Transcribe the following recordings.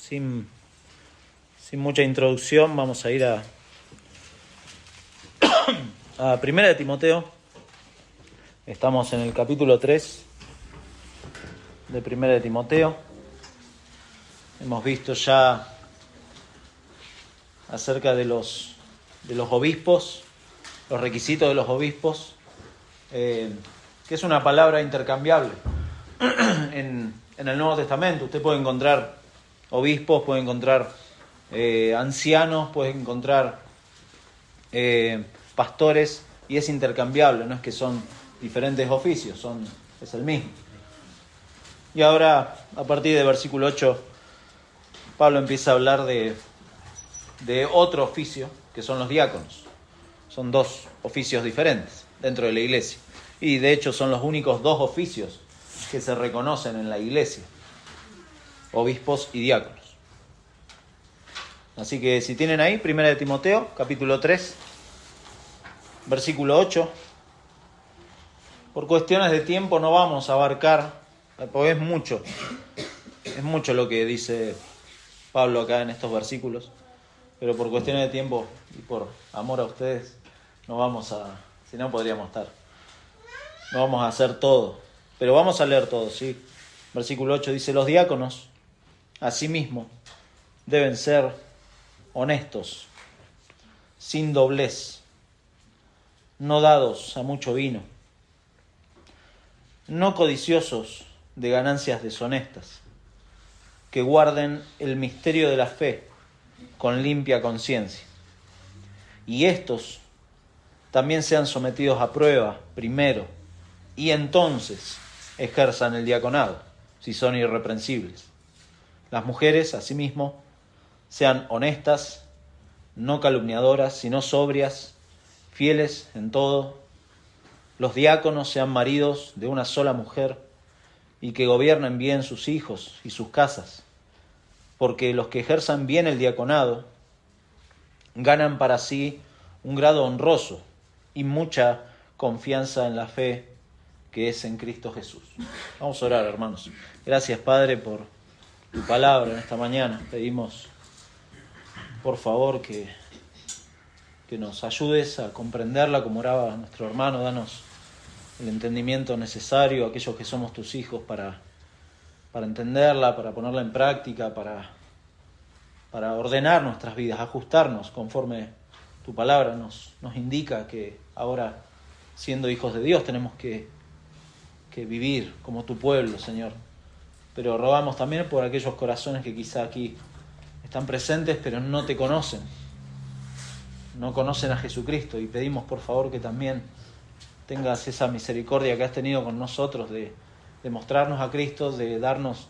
sin mucha introducción, vamos a ir a Primera de Timoteo. Estamos en el capítulo 3 de Primera de Timoteo. Hemos visto ya acerca de los obispos, los requisitos de los obispos, que es una palabra intercambiable en el Nuevo Testamento. Usted puede encontrar obispos, puede encontrar ancianos, puede encontrar pastores, y es intercambiable, no es que son diferentes oficios, es el mismo. Y ahora, a partir del versículo 8, Pablo empieza a hablar de otro oficio, que son los diáconos. Son dos oficios diferentes dentro de la iglesia. Y de hecho son los únicos dos oficios que se reconocen en la iglesia: obispos y diáconos. Así que si tienen ahí, Primera de Timoteo, capítulo 3, versículo 8. Por cuestiones de tiempo no vamos a abarcar, porque es mucho lo que dice Pablo acá en estos versículos, pero por cuestiones de tiempo y por amor a ustedes, no vamos a, si no podríamos estar, no vamos a hacer todo, pero vamos a leer todo, ¿sí? Versículo 8 dice: los diáconos, asimismo, deben ser honestos, sin doblez, no dados a mucho vino, no codiciosos de ganancias deshonestas, que guarden el misterio de la fe con limpia conciencia. Y estos también sean sometidos a prueba primero, y entonces ejerzan el diaconado, si son irreprensibles. Las mujeres, asimismo, sean honestas, no calumniadoras, sino sobrias, fieles en todo. Los diáconos sean maridos de una sola mujer, y que gobiernen bien sus hijos y sus casas, porque los que ejerzan bien el diaconado ganan para sí un grado honroso y mucha confianza en la fe que es en Cristo Jesús. Vamos a orar, hermanos. Gracias, Padre, por tu palabra en esta mañana. Pedimos, por favor, que nos ayudes a comprenderla como oraba nuestro hermano. Danos el entendimiento necesario, aquellos que somos tus hijos, para entenderla, para ponerla en práctica, para ordenar nuestras vidas, ajustarnos conforme tu palabra nos indica que ahora, siendo hijos de Dios, tenemos que vivir como tu pueblo, Señor. Pero rogamos también por aquellos corazones que quizá aquí están presentes, pero no te conocen, no conocen a Jesucristo, y pedimos por favor que también tengas esa misericordia que has tenido con nosotros de mostrarnos a Cristo, de darnos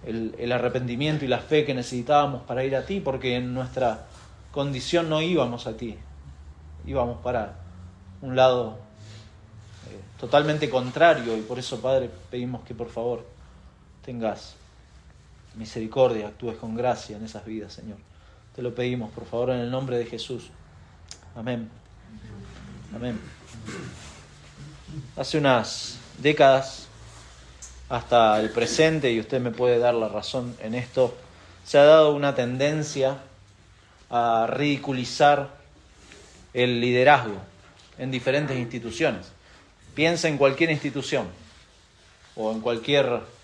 el arrepentimiento y la fe que necesitábamos para ir a ti, porque en nuestra condición no íbamos a ti, íbamos para un lado totalmente contrario, y por eso, Padre, pedimos que por favor tengas misericordia, actúes con gracia en esas vidas, Señor. Te lo pedimos, por favor, en el nombre de Jesús. Amén. Amén. Hace unas décadas hasta el presente, y usted me puede dar la razón en esto, se ha dado una tendencia a ridiculizar el liderazgo en diferentes instituciones. Piensa en cualquier institución o en cualquier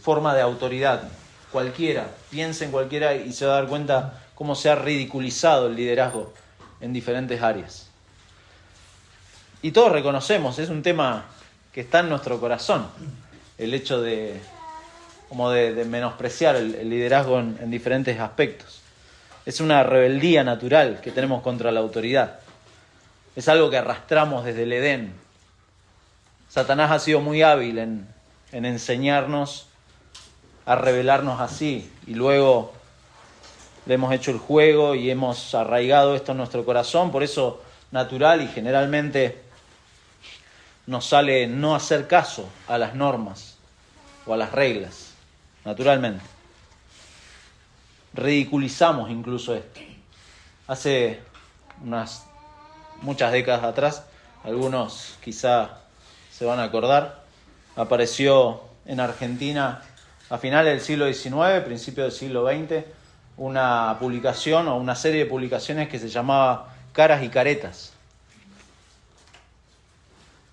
forma de autoridad, cualquiera, piensa en cualquiera y se va a dar cuenta cómo se ha ridiculizado el liderazgo en diferentes áreas. Y todos reconocemos, es un tema que está en nuestro corazón, el hecho de menospreciar el liderazgo en diferentes aspectos. Es una rebeldía natural que tenemos contra la autoridad. Es algo que arrastramos desde el Edén. Satanás ha sido muy hábil en enseñarnos a rebelarnos así, y luego le hemos hecho el juego y hemos arraigado esto en nuestro corazón. Por eso, natural y generalmente, nos sale no hacer caso a las normas o a las reglas, naturalmente. Ridiculizamos incluso esto. Hace muchas décadas atrás, algunos quizá se van a acordar, apareció en Argentina a finales del siglo XIX, principios del siglo XX, una publicación o una serie de publicaciones que se llamaba Caras y Caretas.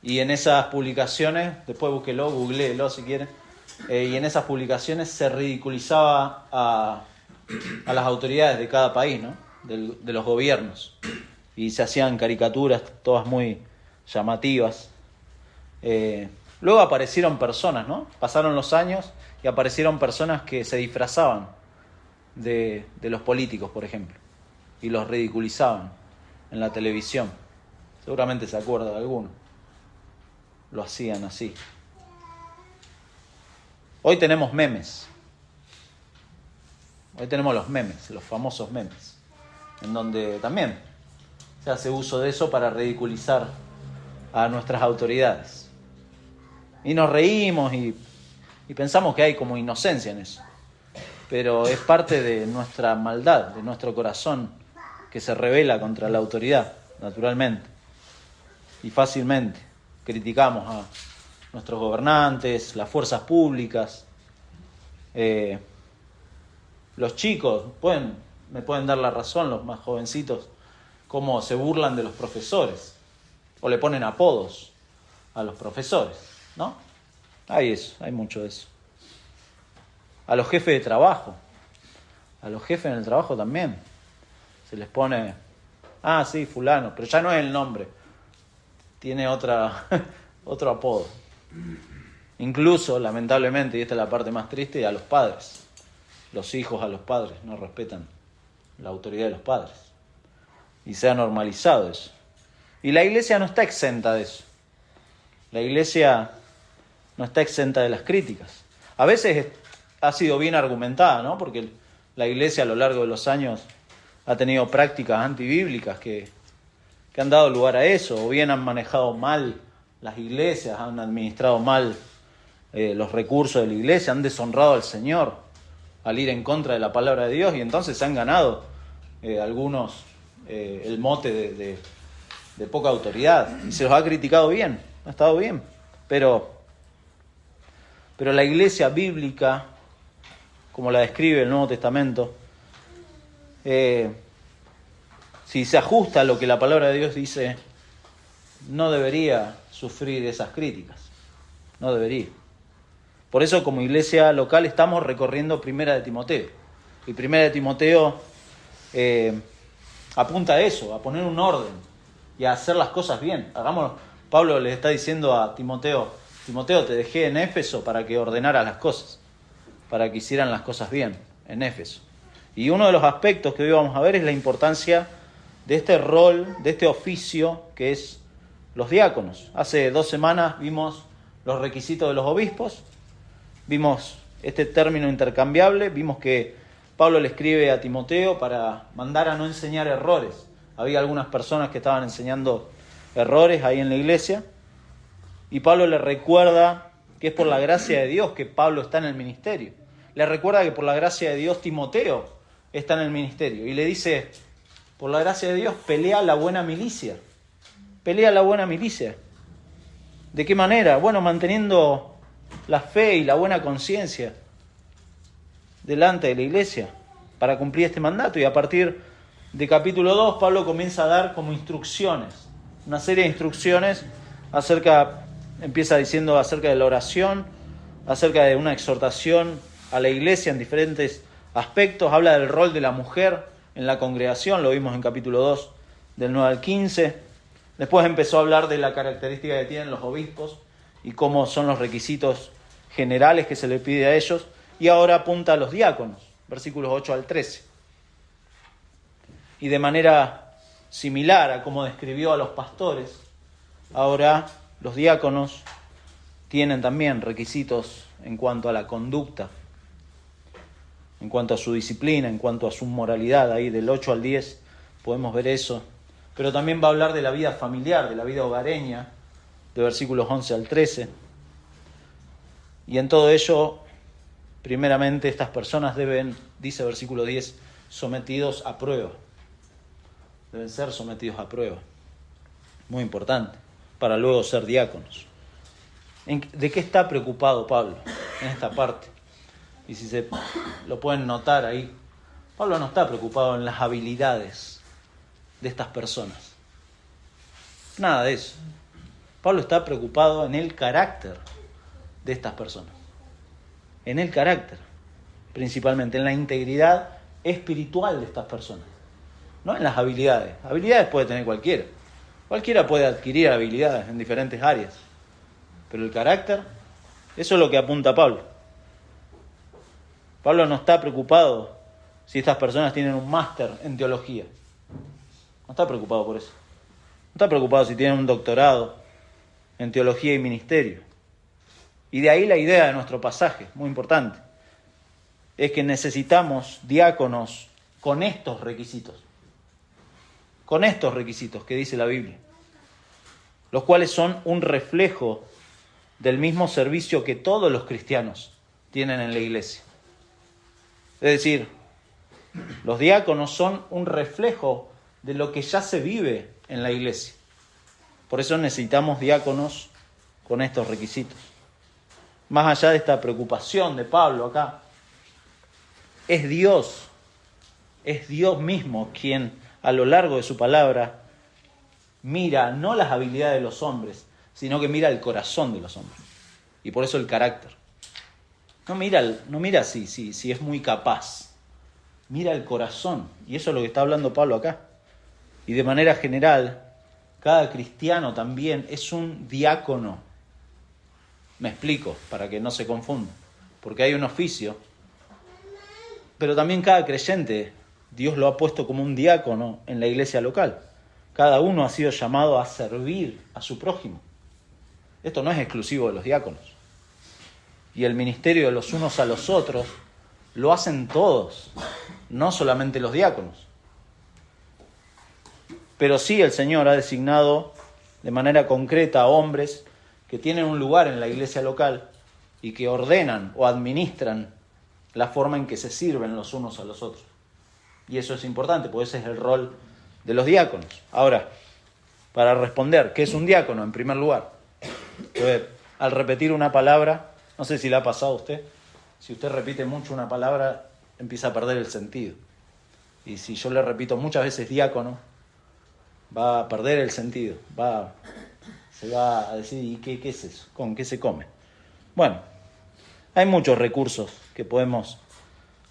Y en esas publicaciones, después búsquelo, googleelo si quieren, y en esas publicaciones se ridiculizaba a las autoridades de cada país, ¿no? De los gobiernos. Y se hacían caricaturas, todas muy llamativas. Luego aparecieron personas, ¿no? Pasaron los años y aparecieron personas que se disfrazaban de los políticos, por ejemplo, y los ridiculizaban en la televisión. Seguramente se acuerda de alguno. Lo hacían así. Hoy tenemos memes. Hoy tenemos los memes, los famosos memes, en donde también se hace uso de eso para ridiculizar a nuestras autoridades. Y nos reímos y pensamos que hay como inocencia en eso. Pero es parte de nuestra maldad, de nuestro corazón, que se rebela contra la autoridad, naturalmente. Y fácilmente criticamos a nuestros gobernantes, las fuerzas públicas. Los chicos me pueden dar la razón, los más jovencitos, cómo se burlan de los profesores o le ponen apodos a los profesores, ¿no? Hay mucho de eso. A los jefes de trabajo, a los jefes en el trabajo también se les pone, sí, fulano, pero ya no es el nombre, tiene otro apodo. Incluso, lamentablemente, y esta es la parte más triste, a los padres. Los hijos a los padres no respetan la autoridad de los padres. Y se ha normalizado eso. Y la iglesia no está exenta de eso. La iglesia no está exenta de las críticas. A veces ha sido bien argumentada, ¿no? Porque la iglesia a lo largo de los años ha tenido prácticas antibíblicas que han dado lugar a eso, o bien han manejado mal las iglesias, han administrado mal los recursos de la iglesia, han deshonrado al Señor al ir en contra de la palabra de Dios, y entonces se han ganado algunos el mote de poca autoridad, y se los ha criticado bien, ha estado bien, pero la iglesia bíblica, como la describe el Nuevo Testamento, si se ajusta a lo que la palabra de Dios dice, no debería sufrir esas críticas, no debería. Por eso, como iglesia local, estamos recorriendo Primera de Timoteo. Y Primera de Timoteo apunta a eso, a poner un orden y a hacer las cosas bien. Pablo le está diciendo a Timoteo, te dejé en Éfeso para que ordenaras las cosas, para que hicieran las cosas bien en Éfeso. Y uno de los aspectos que hoy vamos a ver es la importancia de este rol, de este oficio que es los diáconos. Hace 2 semanas vimos los requisitos de los obispos. Vimos este término intercambiable, vimos que Pablo le escribe a Timoteo para mandar a no enseñar errores. Había algunas personas que estaban enseñando errores ahí en la iglesia, y Pablo le recuerda que es por la gracia de Dios que Pablo está en el ministerio. Le recuerda que por la gracia de Dios Timoteo está en el ministerio, y le dice, por la gracia de Dios, pelea la buena milicia. Pelea la buena milicia. ¿De qué manera? Bueno, manteniendo la fe y la buena conciencia delante de la iglesia para cumplir este mandato. Y a partir de capítulo 2, Pablo comienza a dar como instrucciones, una serie de instrucciones empieza diciendo acerca de la oración, acerca de una exhortación a la iglesia en diferentes aspectos. Habla del rol de la mujer en la congregación, lo vimos en capítulo 2, del 9 al 15. Después empezó a hablar de la característica que tienen los obispos y cómo son los requisitos generales que se le pide a ellos. Y ahora apunta a los diáconos, versículos 8 al 13. Y de manera similar a como describió a los pastores, ahora los diáconos tienen también requisitos en cuanto a la conducta, en cuanto a su disciplina, en cuanto a su moralidad. Ahí del 8 al 10 podemos ver eso. Pero también va a hablar de la vida familiar, de la vida hogareña, de versículos 11 al 13. Y en todo ello, primeramente, estas personas deben, dice versículo 10, sometidos a prueba. Deben ser sometidos a prueba. Muy importante, para luego ser diáconos. ¿De qué está preocupado Pablo en esta parte? y si se lo pueden notar ahí, Pablo no está preocupado en las habilidades de estas personas. Nada de eso. Pablo está preocupado en el carácter de estas personas. En el carácter, principalmente, en la integridad espiritual de estas personas. No en las habilidades. Habilidades puede tener cualquiera. Cualquiera puede adquirir habilidades en diferentes áreas. Pero el carácter, eso es lo que apunta Pablo. Pablo no está preocupado si estas personas tienen un máster en teología. No está preocupado por eso. No está preocupado si tienen un doctorado en teología y ministerio. Y de ahí la idea de nuestro pasaje, muy importante, es que necesitamos diáconos con estos requisitos. Con estos requisitos que dice la Biblia, los cuales son un reflejo del mismo servicio que todos los cristianos tienen en la iglesia. Es decir, los diáconos son un reflejo de lo que ya se vive en la iglesia. Por eso necesitamos diáconos con estos requisitos. Más allá de esta preocupación de Pablo acá, es Dios mismo quien a lo largo de su palabra mira no las habilidades de los hombres, sino que mira el corazón de los hombres. Y por eso el carácter. No mira si es muy capaz. Mira el corazón. Y eso es lo que está hablando Pablo acá. Y de manera general, cada cristiano también es un diácono. Me explico, para que no se confunda. Porque hay un oficio. Pero también cada creyente, Dios lo ha puesto como un diácono en la iglesia local. Cada uno ha sido llamado a servir a su prójimo. Esto no es exclusivo de los diáconos. Y el ministerio de los unos a los otros lo hacen todos, no solamente los diáconos. Pero sí el Señor ha designado de manera concreta a hombres que tienen un lugar en la iglesia local y que ordenan o administran la forma en que se sirven los unos a los otros. Y eso es importante, porque ese es el rol de los diáconos. Ahora, para responder, ¿qué es un diácono? En primer lugar, entonces, al repetir una palabra, no sé si le ha pasado a usted, si usted repite mucho una palabra, empieza a perder el sentido. Y si yo le repito muchas veces diácono, va a perder el sentido, se va a decir, ¿y qué es eso? ¿Con qué se come? Bueno, hay muchos recursos que podemos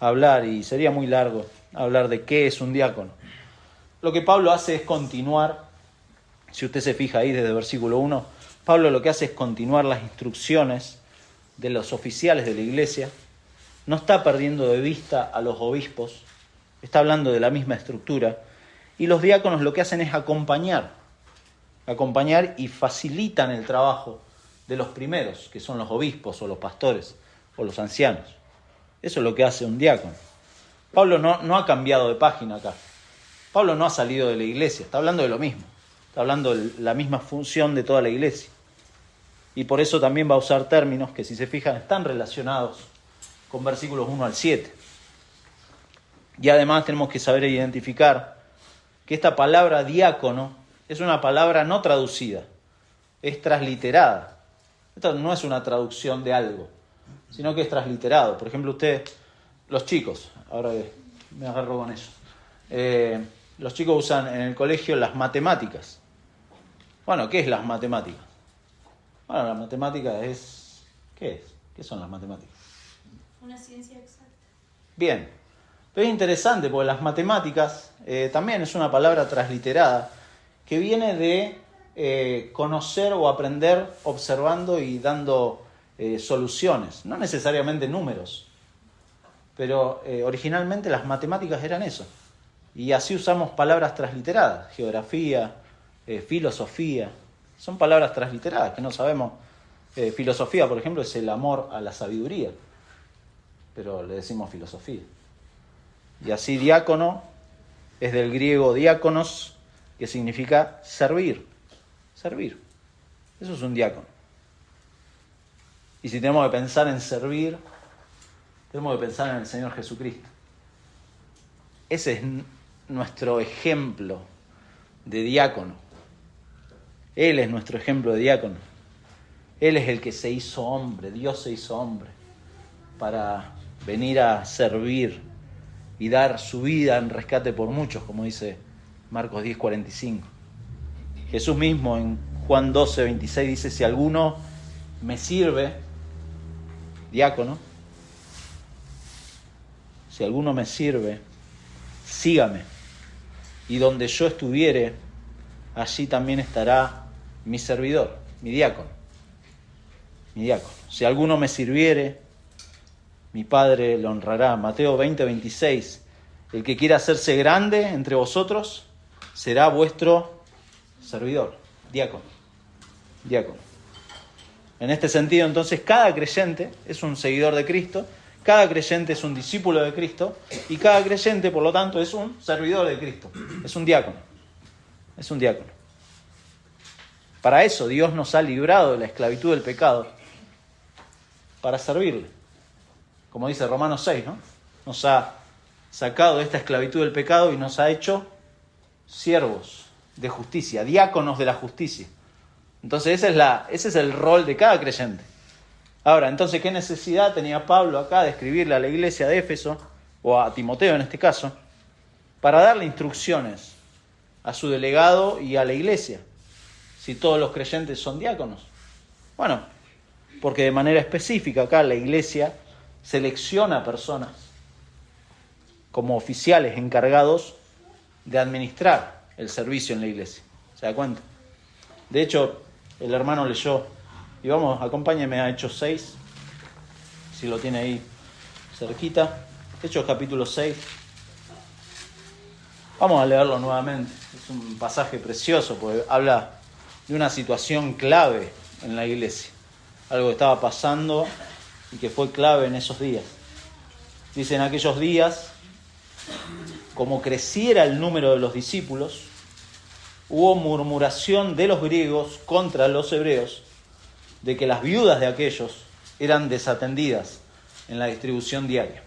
hablar y sería muy largo hablar de qué es un diácono. Lo que Pablo hace es continuar, si usted se fija ahí desde el versículo 1, Pablo lo que hace es continuar las instrucciones de los oficiales de la iglesia, no está perdiendo de vista a los obispos, está hablando de la misma estructura, y los diáconos lo que hacen es acompañar y facilitan el trabajo de los primeros, que son los obispos o los pastores o los ancianos. Eso es lo que hace un diácono. Pablo no ha cambiado de página acá. Pablo no ha salido de la iglesia, está hablando de lo mismo. Está hablando de la misma función de toda la iglesia. Y por eso también va a usar términos que, si se fijan, están relacionados con versículos 1 al 7. Y además tenemos que saber identificar que esta palabra diácono es una palabra no traducida, es transliterada. Esto no es una traducción de algo, sino que es transliterado. Por ejemplo, los chicos, ahora me agarro con eso, los chicos usan en el colegio las matemáticas. Bueno, ¿qué es las matemáticas? Bueno, la matemática es... ¿Qué es? ¿Qué son las matemáticas? Una ciencia exacta. Bien, pero es interesante porque las matemáticas también es una palabra transliterada que viene de conocer o aprender observando y dando soluciones, no necesariamente números, pero originalmente las matemáticas eran eso. Y así usamos palabras transliteradas, geografía, filosofía, son palabras transliteradas que no sabemos. Filosofía, por ejemplo, es el amor a la sabiduría, pero le decimos filosofía. Y así diácono es del griego diáconos, que significa servir. Servir. Eso es un diácono. Y si tenemos que pensar en servir, tenemos que pensar en el Señor Jesucristo. Ese es nuestro ejemplo de diácono. Él es nuestro ejemplo de diácono. Él es el que se hizo hombre, Dios se hizo hombre, para venir a servir y dar su vida en rescate por muchos, como dice Marcos 10:45. Jesús mismo en Juan 12:26 dice: si alguno me sirve, diácono, si alguno me sirve, sígame, y donde yo estuviere, allí también estará mi servidor, mi diácono. Mi diácono. Si alguno me sirviere, mi Padre lo honrará. Mateo 20:26. El que quiera hacerse grande entre vosotros será vuestro servidor, diácono. Diácono. En este sentido, entonces, cada creyente es un seguidor de Cristo, cada creyente es un discípulo de Cristo, y cada creyente, por lo tanto, es un servidor de Cristo, es un diácono. Es un diácono. Para eso Dios nos ha librado de la esclavitud del pecado, para servirle. Como dice Romanos 6, ¿no? Nos ha sacado de esta esclavitud del pecado y nos ha hecho siervos de justicia, diáconos de la justicia. Entonces ese es el rol de cada creyente. Ahora, entonces, ¿qué necesidad tenía Pablo acá de escribirle a la iglesia de Éfeso, o a Timoteo en este caso, para darle instrucciones a su delegado y a la iglesia, si todos los creyentes son diáconos? Bueno, porque de manera específica acá la iglesia selecciona personas como oficiales encargados de administrar el servicio en la iglesia. ¿Se da cuenta? De hecho, el hermano leyó, y vamos, acompáñeme a Hechos 6, si lo tiene ahí cerquita. Hechos capítulo 6. Vamos a leerlo nuevamente. Es un pasaje precioso porque habla de una situación clave en la iglesia. Algo que estaba pasando y que fue clave en esos días. Dice: en aquellos días, como creciera el número de los discípulos, hubo murmuración de los griegos contra los hebreos, de que las viudas de aquellos eran desatendidas en la distribución diaria.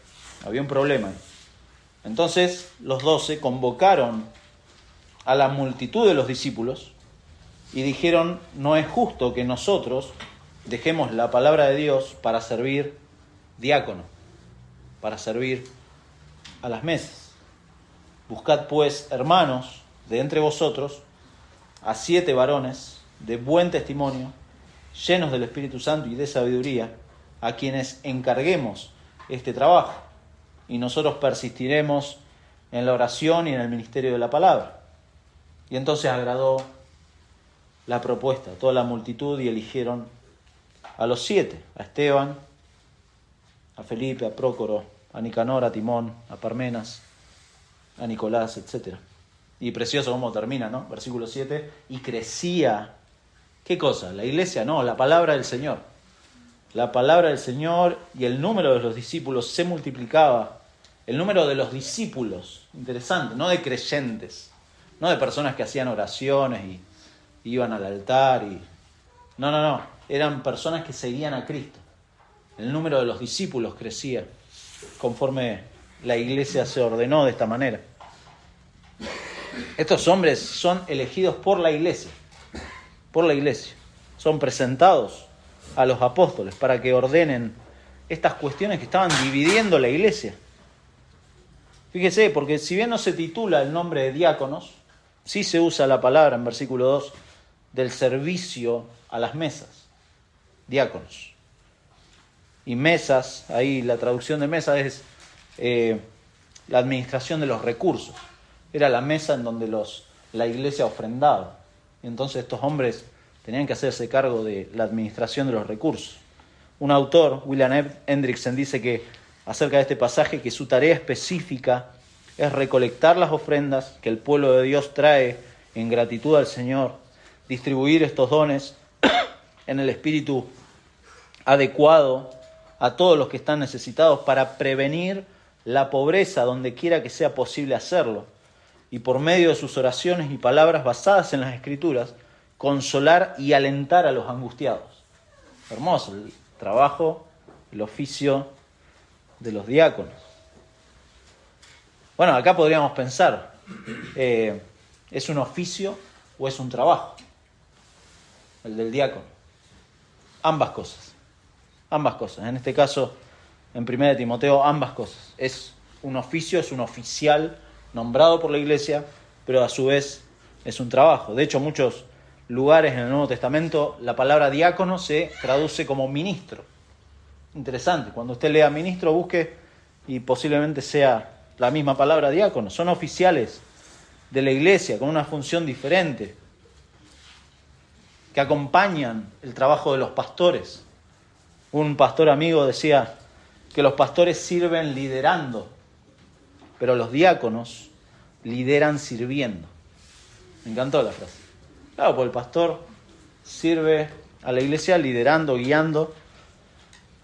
Había un problema ahí. Entonces los 12 convocaron a la multitud de los discípulos y dijeron: no es justo que nosotros dejemos la palabra de Dios para servir diácono, para servir a las mesas. Buscad pues, hermanos, de entre vosotros a 7 varones de buen testimonio, llenos del Espíritu Santo y de sabiduría, a quienes encarguemos este trabajo, y nosotros persistiremos en la oración y en el ministerio de la palabra. Y entonces agradó la propuesta a toda la multitud y eligieron a los 7, a Esteban, a Felipe, a Prócoro, a Nicanor, a Timón, a Parmenas, a Nicolás, etc. Y precioso cómo termina, ¿no? Versículo 7, y crecía. ¿Qué cosa? La iglesia, no, la palabra del Señor. La palabra del Señor, y el número de los discípulos se multiplicaba. El número de los discípulos, interesante, no de creyentes, no de personas que hacían oraciones y iban al altar. No, eran personas que seguían a Cristo. El número de los discípulos crecía conforme la iglesia se ordenó de esta manera. Estos hombres son elegidos por la iglesia. Son presentados a los apóstoles para que ordenen estas cuestiones que estaban dividiendo la iglesia. Fíjese, porque si bien no se titula el nombre de diáconos, sí se usa la palabra en versículo 2 del servicio a las mesas. Diáconos. Y mesas, ahí la traducción de mesa es la administración de los recursos. Era la mesa en donde la iglesia ofrendaba. Y entonces estos hombres tenían que hacerse cargo de la administración de los recursos. Un autor, William Hendrickson, dice que acerca de este pasaje que su tarea específica es recolectar las ofrendas que el pueblo de Dios trae en gratitud al Señor, distribuir estos dones en el espíritu adecuado a todos los que están necesitados para prevenir la pobreza donde quiera que sea posible hacerlo, y por medio de sus oraciones y palabras basadas en las Escrituras, consolar y alentar a los angustiados. Hermoso el trabajo, el oficio de los diáconos. Bueno, acá podríamos pensar, ¿es un oficio o es un trabajo el del diácono? Ambas cosas. En este caso en 1 Timoteo ambas cosas. Es un oficio, es un oficial nombrado por la iglesia, pero a su vez es un trabajo. De hecho, en muchos lugares en el Nuevo Testamento la palabra diácono se traduce como ministro. Interesante, cuando usted lea ministro, busque y posiblemente sea la misma palabra diácono. Son oficiales de la iglesia con una función diferente, que acompañan el trabajo de los pastores. Un pastor amigo decía que los pastores sirven liderando, pero los diáconos lideran sirviendo. Me encantó la frase. Claro, porque el pastor sirve a la iglesia liderando, guiando,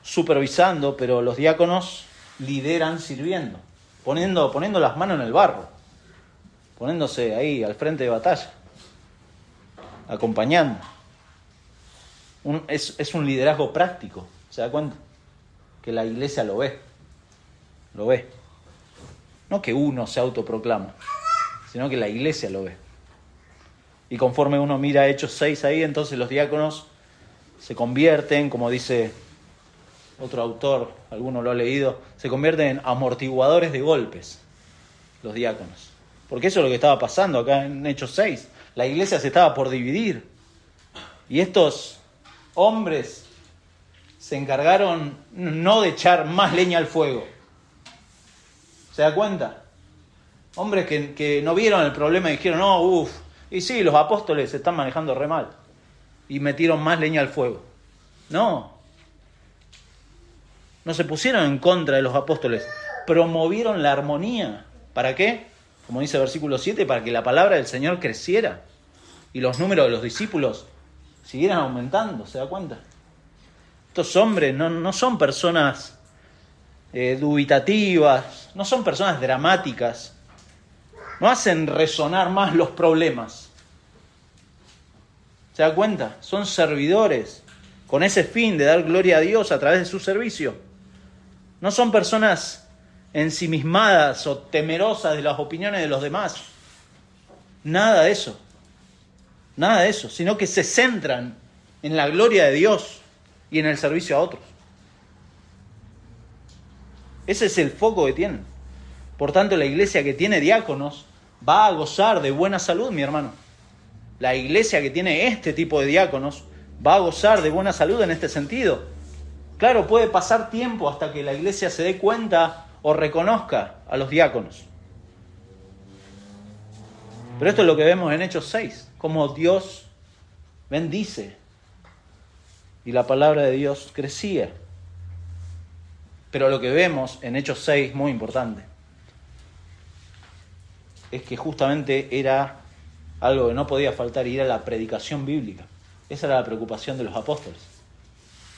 supervisando, pero los diáconos lideran sirviendo, poniendo las manos en el barro, poniéndose ahí al frente de batalla, acompañando. Es un liderazgo práctico, ¿se da cuenta? Que la iglesia lo ve. No que uno se autoproclama, sino que la iglesia lo ve. Y conforme uno mira Hechos 6 ahí, entonces los diáconos se convierten, como dice otro autor, alguno lo ha leído, se convierten en amortiguadores de golpes, los diáconos. Porque eso es lo que estaba pasando acá en Hechos 6. La iglesia se estaba por dividir. Y estos hombres se encargaron no de echar más leña al fuego. ¿Se da cuenta? Hombres que no vieron el problema y dijeron, y sí, los apóstoles se están manejando re mal. Y metieron más leña al fuego. No se pusieron en contra de los apóstoles. Promovieron la armonía. ¿Para qué? Como dice el versículo 7, para que la palabra del Señor creciera. Y los números de los discípulos siguieran aumentando. ¿Se da cuenta? Estos hombres no son personas dubitativas, no son personas dramáticas, no hacen resonar más los problemas. ¿Se da cuenta? Son servidores con ese fin de dar gloria a Dios a través de su servicio. No son personas ensimismadas o temerosas de las opiniones de los demás. Nada de eso, sino que se centran en la gloria de Dios y en el servicio a otros. Ese es el foco que tienen. Por tanto, la iglesia que tiene diáconos va a gozar de buena salud, mi hermano. La iglesia que tiene este tipo de diáconos va a gozar de buena salud en este sentido. Claro, puede pasar tiempo hasta que la iglesia se dé cuenta o reconozca a los diáconos. Pero esto es lo que vemos en Hechos 6, cómo Dios bendice y la palabra de Dios crecía. Pero lo que vemos en Hechos 6, muy importante, es que justamente era algo que no podía faltar y era la predicación bíblica. Esa era la preocupación de los apóstoles,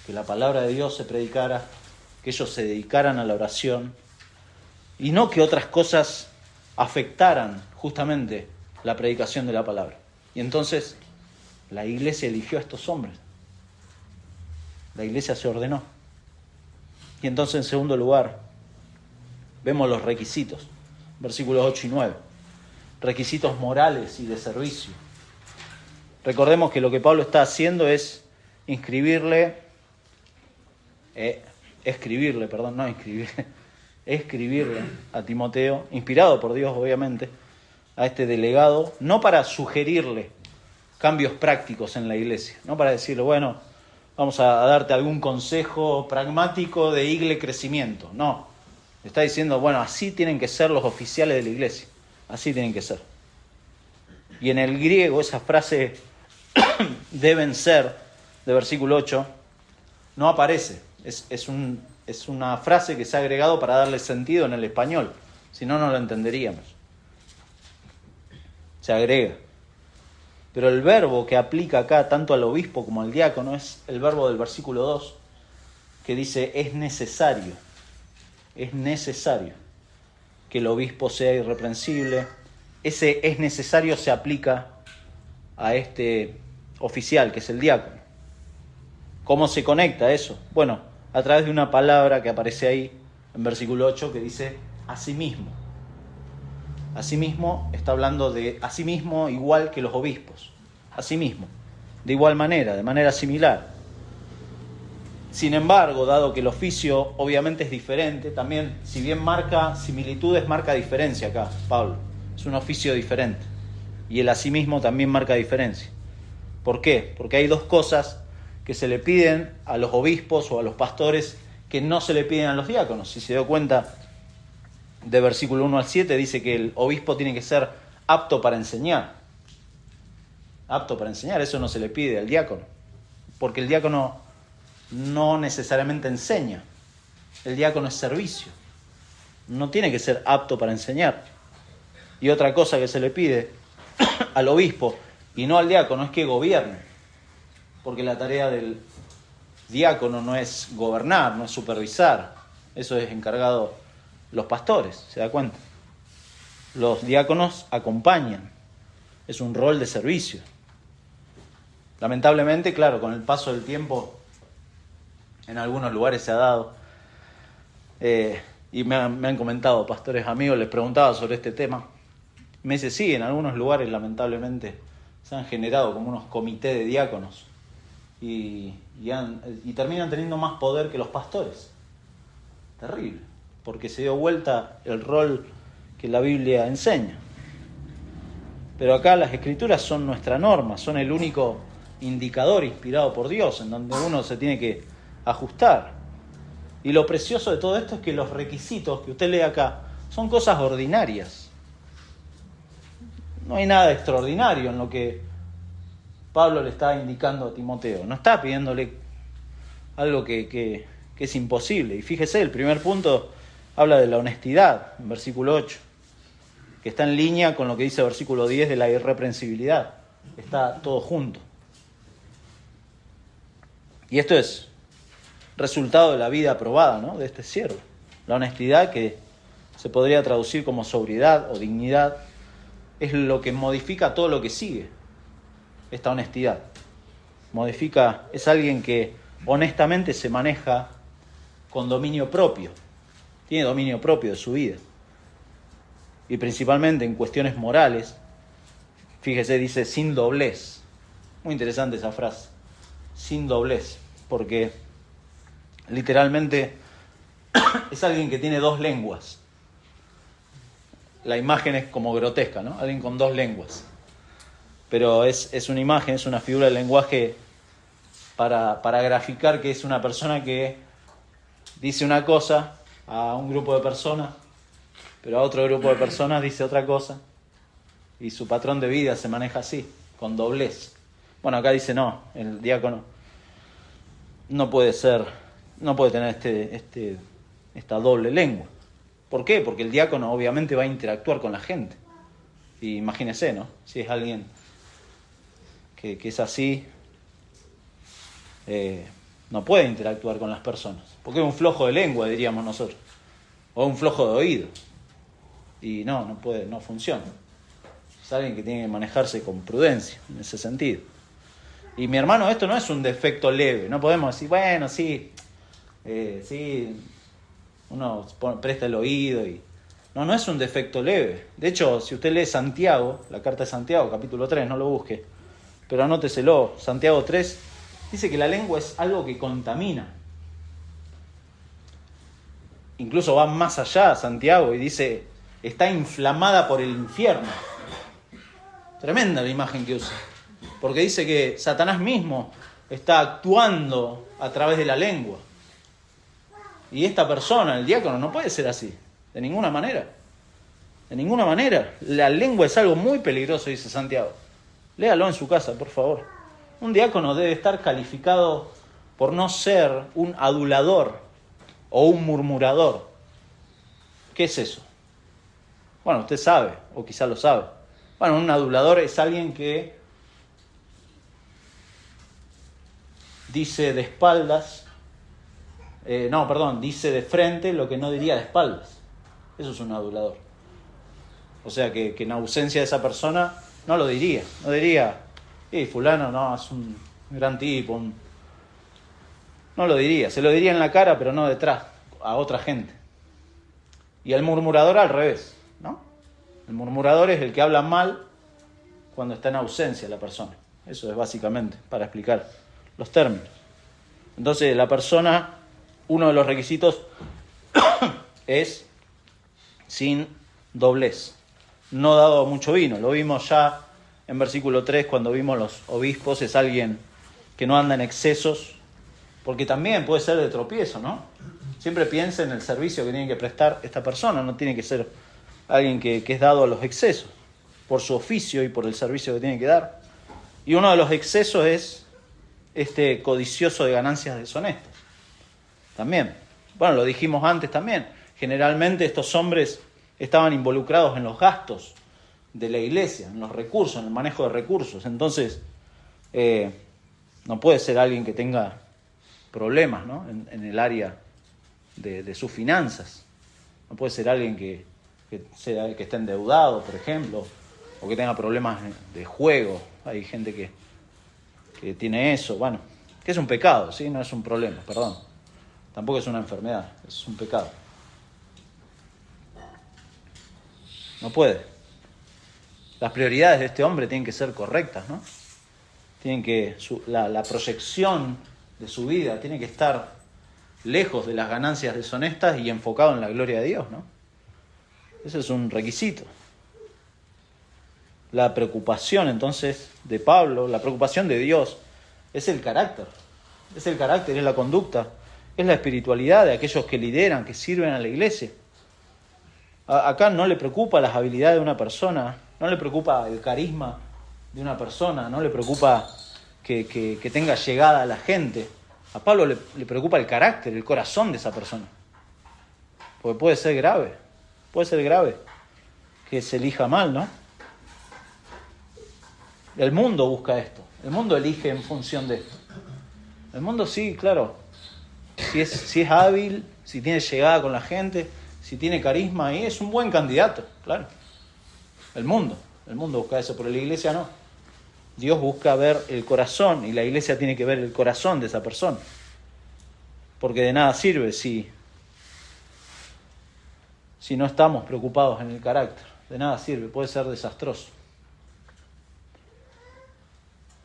que la palabra de Dios se predicara, que ellos se dedicaran a la oración y no que otras cosas afectaran justamente la predicación de la palabra. Y entonces la iglesia eligió a estos hombres. La iglesia se ordenó. Y entonces, en segundo lugar, vemos los requisitos, versículos 8 y 9. Requisitos morales y de servicio. Recordemos que lo que Pablo está haciendo es escribirle a Timoteo, inspirado por Dios obviamente, a este delegado, no para sugerirle cambios prácticos en la iglesia, no para decirle, bueno, vamos a darte algún consejo pragmático de igle crecimiento. No, le está diciendo, bueno, así tienen que ser los oficiales de la iglesia, así tienen que ser. Y en el griego esa frase deben ser, de versículo 8, no aparece. Es una frase que se ha agregado para darle sentido en el español, si no, no lo entenderíamos. Se agrega. Pero el verbo que aplica acá tanto al obispo como al diácono es el verbo del versículo 2, que dice, es necesario que el obispo sea irreprensible. Ese es necesario se aplica a este oficial, que es el diácono. ¿Cómo se conecta eso? Bueno, a través de una palabra que aparece ahí en versículo 8 que dice asimismo. Asimismo está hablando de asimismo igual que los obispos. Asimismo, de igual manera, de manera similar. Sin embargo, dado que el oficio obviamente es diferente, también, si bien marca similitudes, marca diferencia acá, Pablo. Es un oficio diferente. Y el asimismo también marca diferencia. ¿Por qué? Porque hay dos cosas que se le piden a los obispos o a los pastores que no se le piden a los diáconos. Si se dio cuenta, de versículo 1 al 7, dice que el obispo tiene que ser apto para enseñar. Apto para enseñar, eso no se le pide al diácono. Porque el diácono no necesariamente enseña. El diácono es servicio. No tiene que ser apto para enseñar. Y otra cosa que se le pide al obispo y no al diácono es que gobierne. Porque la tarea del diácono no es gobernar, no es supervisar. Eso es encargado los pastores, ¿se da cuenta? Los diáconos acompañan. Es un rol de servicio. Lamentablemente, claro, con el paso del tiempo, en algunos lugares se ha dado, y me han comentado pastores amigos, les preguntaba sobre este tema. Me dice, sí, en algunos lugares lamentablemente se han generado como unos comités de diáconos y terminan teniendo más poder que los pastores. Terrible, porque se dio vuelta el rol que la Biblia enseña. Pero acá las Escrituras son nuestra norma, son el único indicador inspirado por Dios, en donde uno se tiene que ajustar. Y lo precioso de todo esto es que los requisitos que usted lee acá son cosas ordinarias. No hay nada extraordinario en lo que Pablo le está indicando a Timoteo. No está pidiéndole algo que es imposible. Y fíjese, el primer punto habla de la honestidad, en versículo 8, que está en línea con lo que dice el versículo 10 de la irreprensibilidad. Está todo junto. Y esto es resultado de la vida aprobada, ¿no?, de este siervo. La honestidad, que se podría traducir como sobriedad o dignidad, es lo que modifica todo lo que sigue. Esta honestidad modifica, es alguien que honestamente se maneja con dominio propio, tiene dominio propio de su vida. Y principalmente en cuestiones morales, fíjese, dice sin doblez. Muy interesante esa frase, sin doblez, porque literalmente es alguien que tiene dos lenguas. La imagen es como grotesca, ¿no? Alguien con dos lenguas. Pero es una imagen, es una figura del lenguaje para graficar que es una persona que dice una cosa a un grupo de personas, pero a otro grupo de personas dice otra cosa, y su patrón de vida se maneja así, con doblez. Bueno, acá dice no, el diácono no puede tener esta doble lengua. ¿Por qué? Porque el diácono obviamente va a interactuar con la gente. Y imagínese, ¿no? Si es alguien que es así, no puede interactuar con las personas. Porque es un flojo de lengua, diríamos nosotros. O un flojo de oído. Y no puede, no funciona. Es alguien que tiene que manejarse con prudencia, en ese sentido. Y mi hermano, esto no es un defecto leve. No podemos decir, bueno, sí, uno presta el oído y... No es un defecto leve. De hecho, si usted lee Santiago, la carta de Santiago, capítulo 3, no lo busque, pero anóteselo, Santiago 3, dice que la lengua es algo que contamina. Incluso va más allá Santiago y dice, está inflamada por el infierno. Tremenda la imagen que usa. Porque dice que Satanás mismo está actuando a través de la lengua. Y esta persona, el diácono, no puede ser así. De ninguna manera. De ninguna manera. La lengua es algo muy peligroso, dice Santiago. Léalo en su casa, por favor. Un diácono debe estar calificado por no ser un adulador o un murmurador. ¿Qué es eso? Bueno, usted sabe, o quizá lo sabe. Bueno, un adulador es alguien que dice de espaldas, dice de frente lo que no diría de espaldas. Eso es un adulador. O sea que en ausencia de esa persona no lo diría. No diría, fulano no, es un gran tipo. No lo diría. Se lo diría en la cara, pero no detrás, a otra gente. Y el murmurador al revés, ¿no? El murmurador es el que habla mal cuando está en ausencia la persona. Eso es básicamente para explicar los términos. Entonces la persona, uno de los requisitos es sin doblez, no dado mucho vino. Lo vimos ya en versículo 3 cuando vimos los obispos, es alguien que no anda en excesos, porque también puede ser de tropiezo, ¿no? Siempre piensa en el servicio que tiene que prestar esta persona, no tiene que ser alguien que es dado a los excesos, por su oficio y por el servicio que tiene que dar. Y uno de los excesos es este codicioso de ganancias deshonestas. También, bueno, lo dijimos antes también, generalmente estos hombres estaban involucrados en los gastos de la iglesia, en los recursos, en el manejo de recursos. Entonces, no puede ser alguien que tenga problemas, ¿no? en el área de sus finanzas. No puede ser alguien que esté endeudado, por ejemplo, o que tenga problemas de juego. Hay gente que tiene eso, bueno, que es un pecado, ¿sí? No es un problema, perdón. Tampoco es una enfermedad, es un pecado. No puede. Las prioridades de este hombre tienen que ser correctas, ¿no? Tienen que la proyección de su vida tiene que estar lejos de las ganancias deshonestas y enfocado en la gloria de Dios, ¿no? Ese es un requisito. La preocupación entonces de Pablo, la preocupación de Dios, es el carácter. Es el carácter, es la conducta, es la espiritualidad de aquellos que lideran, que sirven a la iglesia. Acá no le preocupa las habilidades de una persona, no le preocupa el carisma de una persona, no le preocupa que tenga llegada a la gente. A Pablo le preocupa el carácter, el corazón de esa persona. Porque puede ser grave que se elija mal, ¿no? El mundo busca esto, el mundo elige en función de esto. El mundo sí, claro, si es hábil, si tiene llegada con la gente, si tiene carisma, ahí es un buen candidato, claro. El mundo busca eso, pero la iglesia no. Dios busca ver el corazón y la iglesia tiene que ver el corazón de esa persona. Porque de nada sirve si no estamos preocupados en el carácter. De nada sirve, puede ser desastroso.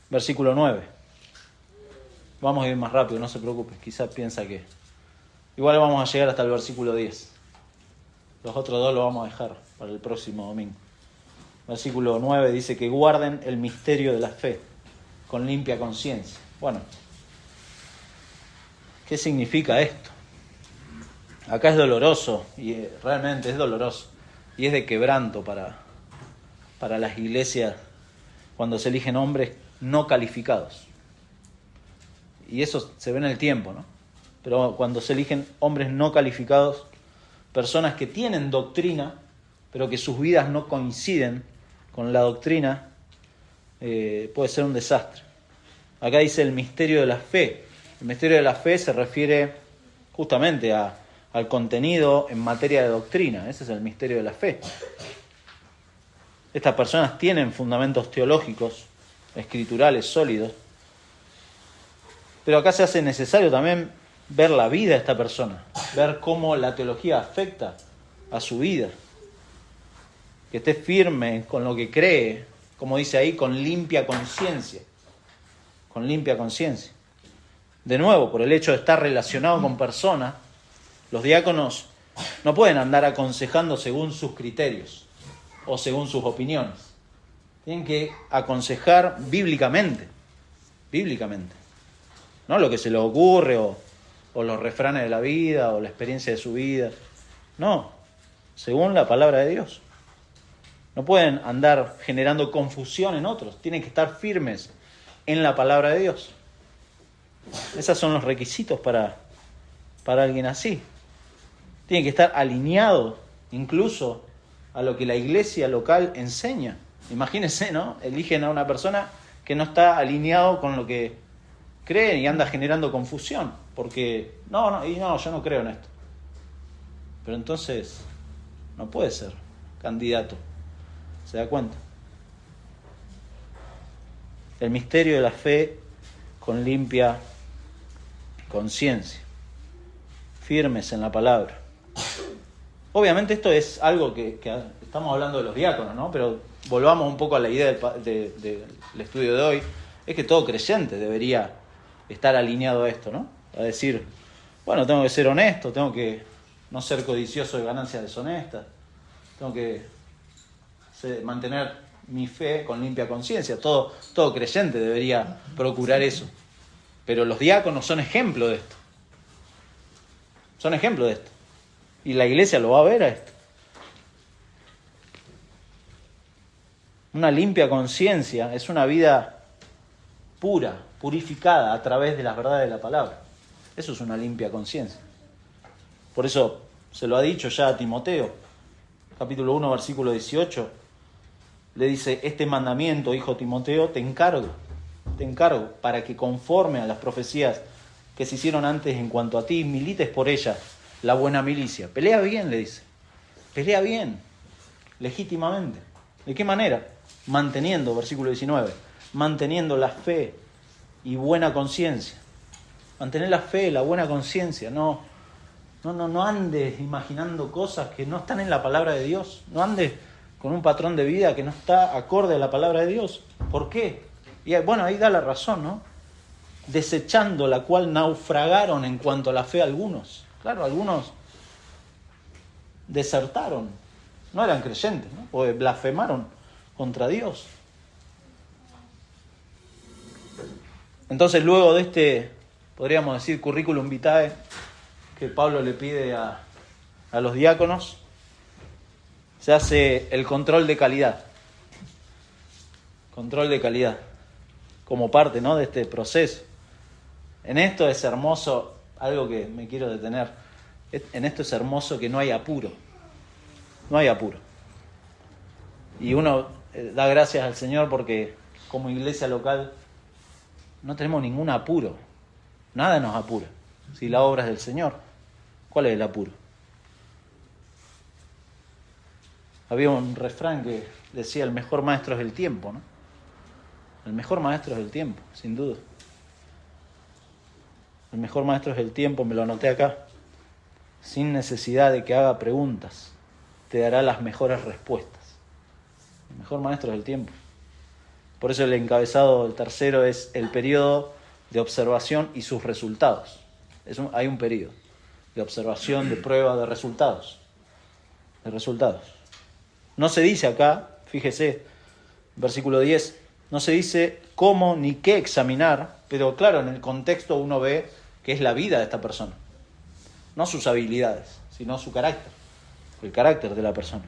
Versículo 9. Vamos a ir más rápido, no se preocupe. Quizás piensa que... Igual vamos a llegar hasta el versículo 10. Los otros dos los vamos a dejar para el próximo domingo. Versículo 9 dice que guarden el misterio de la fe con limpia conciencia. Bueno, ¿qué significa esto? Acá es doloroso, y realmente es doloroso, y es de quebranto para las iglesias cuando se eligen hombres no calificados. Y eso se ve en el tiempo, ¿no? Pero cuando se eligen hombres no calificados, personas que tienen doctrina, pero que sus vidas no coinciden con la doctrina, puede ser un desastre. Acá dice el misterio de la fe. El misterio de la fe se refiere justamente al contenido en materia de doctrina. Ese es el misterio de la fe. Estas personas tienen fundamentos teológicos, escriturales, sólidos, pero acá se hace necesario también ver la vida de esta persona, ver cómo la teología afecta a su vida, que esté firme con lo que cree, como dice ahí, con limpia conciencia, De nuevo, por el hecho de estar relacionado con personas, los diáconos no pueden andar aconsejando según sus criterios o según sus opiniones. Tienen que aconsejar bíblicamente. No lo que se les ocurre o los refranes de la vida o la experiencia de su vida. No, según la palabra de Dios. No pueden andar generando confusión en otros. Tienen que estar firmes en la palabra de Dios. Esos son los requisitos para alguien así. Tiene que estar alineado incluso a lo que la iglesia local enseña. Imagínense, ¿no? Eligen a una persona que no está alineado con lo que creen y anda generando confusión. Porque, yo no creo en esto. Pero entonces, no puede ser candidato. ¿Se da cuenta? El misterio de la fe con limpia conciencia. Firmes en la palabra. Obviamente esto es algo que estamos hablando de los diáconos, ¿no? Pero volvamos un poco a la idea del estudio de hoy. Es que todo creyente debería estar alineado a esto, ¿no? a decir, bueno, tengo que ser honesto, tengo que no ser codicioso de ganancias deshonestas, tengo que mantener mi fe con limpia conciencia. Todo creyente debería procurar eso. Pero los diáconos son ejemplo de esto. Son ejemplo de esto. Y la iglesia lo va a ver a esto. Una limpia conciencia es una vida pura, purificada a través de las verdades de la palabra. Eso es una limpia conciencia. Por eso se lo ha dicho ya a Timoteo, capítulo 1, versículo 18. Le dice, este mandamiento, hijo Timoteo, te encargo, para que conforme a las profecías que se hicieron antes en cuanto a ti, milites por ellas la buena milicia. Pelea bien, le dice. Pelea bien, legítimamente. ¿De qué manera? Manteniendo, versículo 19, manteniendo la fe y buena conciencia. Mantener la fe, la buena conciencia. No andes imaginando cosas que no están en la palabra de Dios. No andes con un patrón de vida que no está acorde a la palabra de Dios. ¿Por qué? Y bueno, ahí da la razón, ¿no? Desechando la cual naufragaron en cuanto a la fe algunos. Claro, algunos desertaron, no eran creyentes, ¿no? O blasfemaron contra Dios. Entonces, luego de este, podríamos decir, currículum vitae que Pablo le pide a los diáconos, se hace el control de calidad. Control de calidad, como parte, ¿no?, de este proceso. En esto es hermoso, algo que me quiero detener, en esto es hermoso que no hay apuro. No hay apuro. Y uno da gracias al Señor porque como iglesia local no tenemos ningún apuro. Nada nos apura. Si la obra es del Señor, ¿cuál es el apuro? Había un refrán que decía, el mejor maestro es el tiempo, ¿no? El mejor maestro es el tiempo, sin duda. El mejor maestro es el tiempo, me lo anoté acá. Sin necesidad de que haga preguntas, te dará las mejores respuestas. El mejor maestro es el tiempo. Por eso el encabezado, el tercero, es el periodo de observación y sus resultados. Hay un periodo de observación, de prueba, de resultados. De resultados. No se dice acá, fíjese, versículo 10, no se dice cómo ni qué examinar, pero claro, en el contexto uno ve que es la vida de esta persona. No sus habilidades, sino su carácter, el carácter de la persona.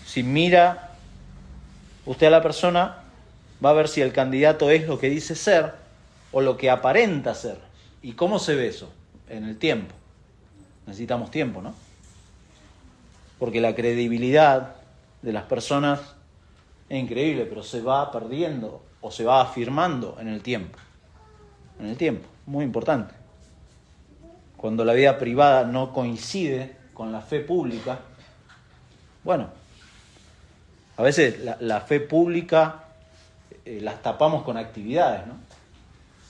Si mira usted a la persona, va a ver si el candidato es lo que dice ser o lo que aparenta ser. ¿Y cómo se ve eso? En el tiempo. Necesitamos tiempo, ¿no? Porque la credibilidad de las personas es increíble, pero se va perdiendo o se va afirmando en el tiempo. En el tiempo, muy importante. Cuando la vida privada no coincide con la fe pública, bueno, a veces la fe pública las tapamos con actividades, ¿no?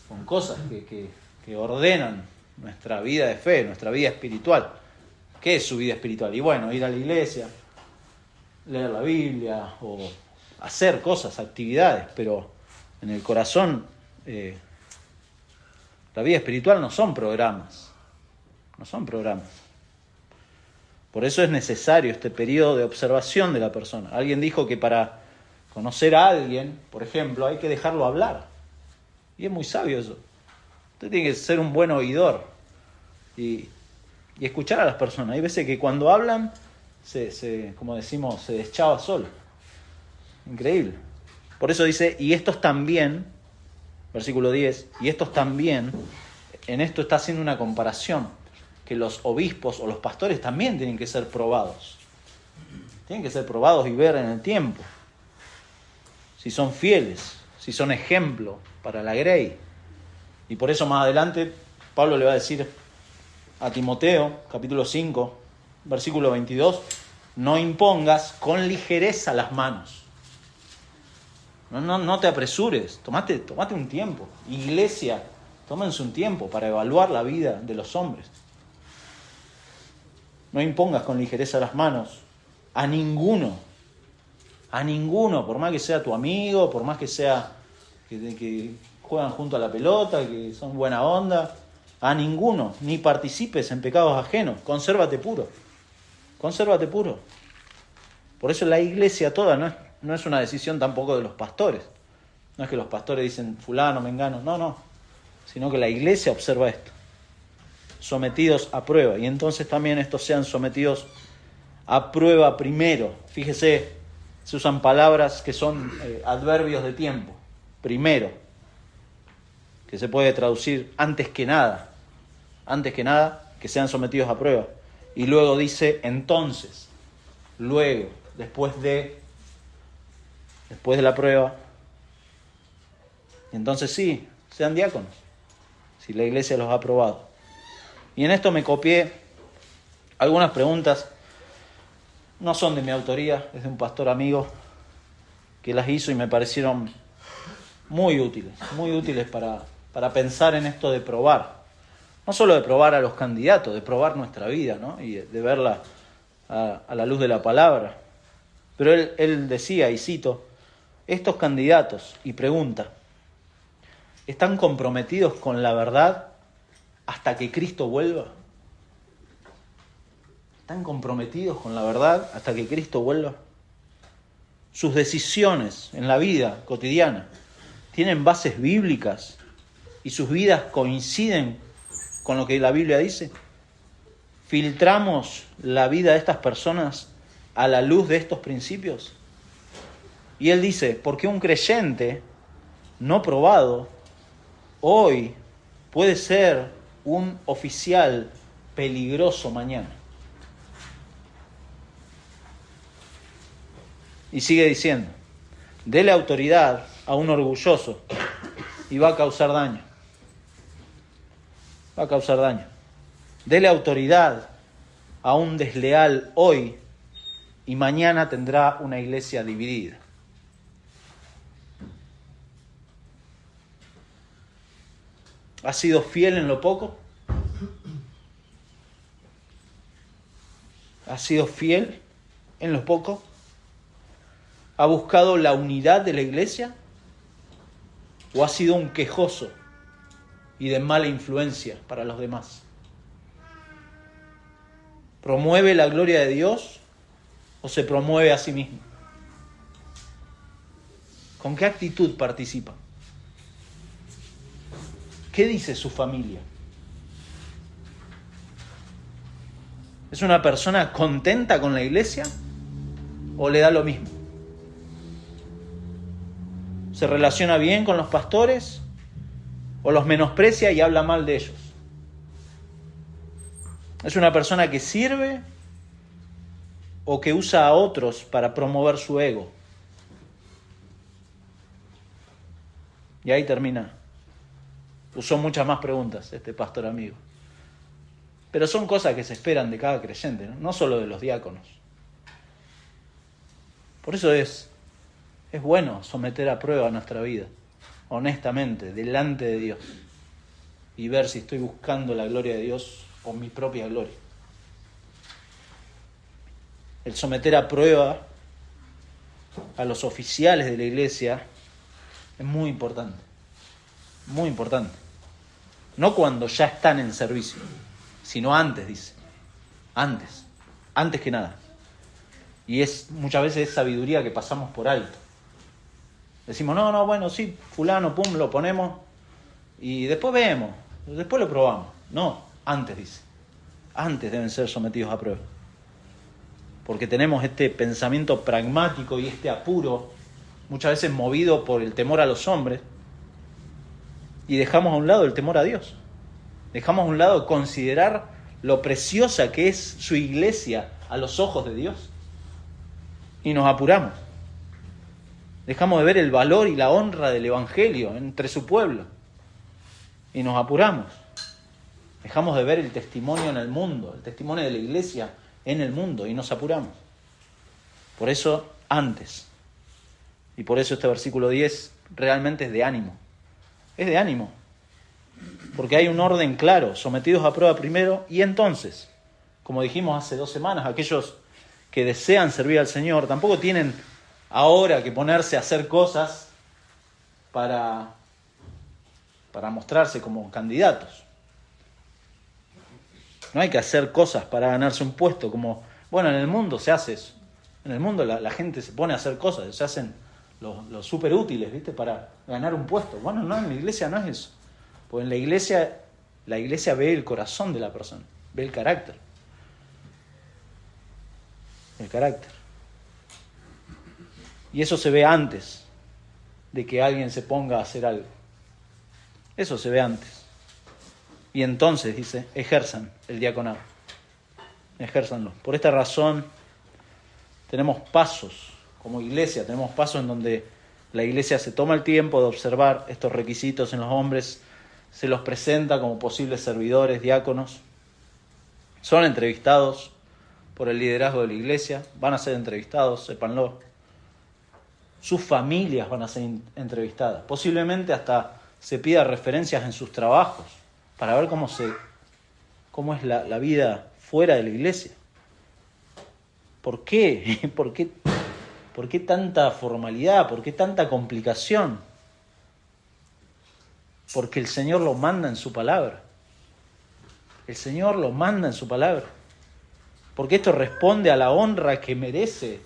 Con cosas que ordenan nuestra vida de fe, nuestra vida espiritual. ¿Qué es su vida espiritual? Y bueno, ir a la iglesia, leer la Biblia o hacer cosas, actividades, pero en el corazón la vida espiritual no son programas. No son programas. Por eso es necesario este periodo de observación de la persona. Alguien dijo que para conocer a alguien, por ejemplo, hay que dejarlo hablar. Y es muy sabio eso. Usted tiene que ser un buen oidor y escuchar a las personas. Hay veces que cuando hablan, como decimos, se deschaba solo. Increíble. Por eso dice, y estos también, versículo 10, y estos también, en esto está haciendo una comparación, que los obispos o los pastores también tienen que ser probados. Tienen que ser probados y ver en el tiempo si son fieles, si son ejemplo para la grey. Y por eso más adelante Pablo le va a decir a Timoteo, capítulo 5, versículo 22, no impongas con ligereza las manos. No te apresures, tomate un tiempo. Iglesia, tómense un tiempo para evaluar la vida de los hombres. No impongas con ligereza las manos a ninguno, por más que sea tu amigo, por más que sea juegan junto a la pelota, que son buena onda. A ninguno, ni participes en pecados ajenos. Consérvate puro. Consérvate puro. Por eso la iglesia toda no es una decisión tampoco de los pastores. No es que los pastores dicen fulano, mengano. No. Sino que la iglesia observa esto. Sometidos a prueba. Y entonces también estos sean sometidos a prueba primero. Fíjese, se usan palabras que son adverbios de tiempo. Primero. Que se puede traducir antes que nada. Antes que nada, que sean sometidos a prueba. Y luego dice entonces. Luego, después de la prueba. Y entonces sí, sean diáconos. Si la iglesia los ha aprobado. Y en esto me copié algunas preguntas. No son de mi autoría, es de un pastor amigo que las hizo y me parecieron muy útiles para pensar en esto de probar. No solo de probar a los candidatos, de probar nuestra vida, ¿no? Y de verla a la luz de la palabra. Pero él decía, y cito, estos candidatos, y pregunta, ¿están comprometidos con la verdad hasta que Cristo vuelva? ¿Están comprometidos con la verdad hasta que Cristo vuelva? Sus decisiones en la vida cotidiana tienen bases bíblicas y sus vidas coinciden con lo que la Biblia dice. ¿Filtramos la vida de estas personas a la luz de estos principios? Y él dice, porque un creyente no probado hoy puede ser un oficial peligroso mañana. Y sigue diciendo, dele autoridad a un orgulloso y va a causar daño. Va a causar daño. Dele autoridad a un desleal hoy y mañana tendrá una iglesia dividida. ¿Ha sido fiel en lo poco? ¿Ha sido fiel en lo poco? ¿Ha buscado la unidad de la iglesia? ¿O ha sido un quejoso y de mala influencia para los demás? ¿Promueve la gloria de Dios o se promueve a sí mismo? ¿Con qué actitud participa? ¿Qué dice su familia? ¿Es una persona contenta con la iglesia o le da lo mismo? ¿Se relaciona bien con los pastores o los menosprecia y habla mal de ellos? ¿Es una persona que sirve o que usa a otros para promover su ego? Y ahí termina. Usó muchas más preguntas este pastor amigo. Pero son cosas que se esperan de cada creyente, no solo de los diáconos. Por eso es bueno someter a prueba nuestra vida, honestamente, delante de Dios, y ver si estoy buscando la gloria de Dios o mi propia gloria. El someter a prueba a los oficiales de la iglesia es muy importante, muy importante. No cuando ya están en servicio, sino antes, dice, antes que nada. Y es muchas veces es sabiduría que pasamos por alto. Decimos, no, bueno, sí, fulano, pum, lo ponemos y después vemos, después lo probamos. No, antes, dice. Antes deben ser sometidos a prueba. Porque tenemos este pensamiento pragmático y este apuro, muchas veces movido por el temor a los hombres, y dejamos a un lado el temor a Dios. Dejamos a un lado considerar lo preciosa que es su iglesia a los ojos de Dios. Y nos apuramos. Dejamos de ver el valor y la honra del Evangelio entre su pueblo. Y nos apuramos. Dejamos de ver el testimonio en el mundo, el testimonio de la iglesia en el mundo, y nos apuramos. Por eso, antes. Y por eso este versículo 10 realmente es de ánimo. Es de ánimo. Porque hay un orden claro, sometidos a prueba primero, y entonces, como dijimos hace 2 semanas, aquellos que desean servir al Señor tampoco tienen ahora que ponerse a hacer cosas para para mostrarse como candidatos. No hay que hacer cosas para ganarse un puesto, como, bueno, en el mundo se hace eso. En el mundo la gente se pone a hacer cosas, se hacen los súper útiles, ¿viste? Para ganar un puesto. Bueno, no, en la iglesia no es eso. Porque en la iglesia ve el corazón de la persona, ve el carácter. El carácter. Y eso se ve antes de que alguien se ponga a hacer algo. Eso se ve antes. Y entonces, dice, ejerzan el diaconado. Ejérzanlo. Por esta razón, tenemos pasos, como iglesia, tenemos pasos en donde la iglesia se toma el tiempo de observar estos requisitos en los hombres, se los presenta como posibles servidores, diáconos, son entrevistados por el liderazgo de la iglesia, van a ser entrevistados, sépanlo. Sus familias van a ser entrevistadas, posiblemente hasta se pida referencias en sus trabajos, para ver cómo es la vida fuera de la iglesia. ¿Por qué? ¿Por qué tanta formalidad? ¿Por qué tanta complicación? Porque el Señor lo manda en su palabra. El Señor lo manda en su palabra. Porque esto responde a la honra que merece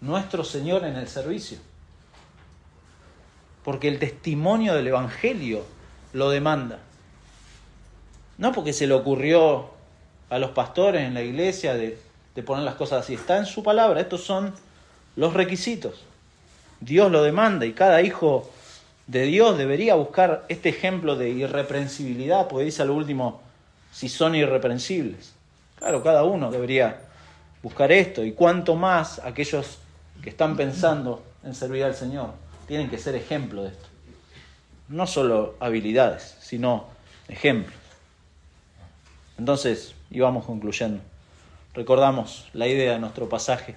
nuestro Señor en el servicio. Porque el testimonio del Evangelio lo demanda. No porque se le ocurrió a los pastores en la iglesia de poner las cosas así. Está en su palabra. Estos son los requisitos. Dios lo demanda y cada hijo de Dios debería buscar este ejemplo de irreprensibilidad, porque dice al último, si son irreprensibles. Claro, cada uno debería buscar esto, y cuanto más aquellos que están pensando en servir al Señor tienen que ser ejemplo de esto. No solo habilidades, sino ejemplos. Entonces, íbamos concluyendo. Recordamos la idea de nuestro pasaje.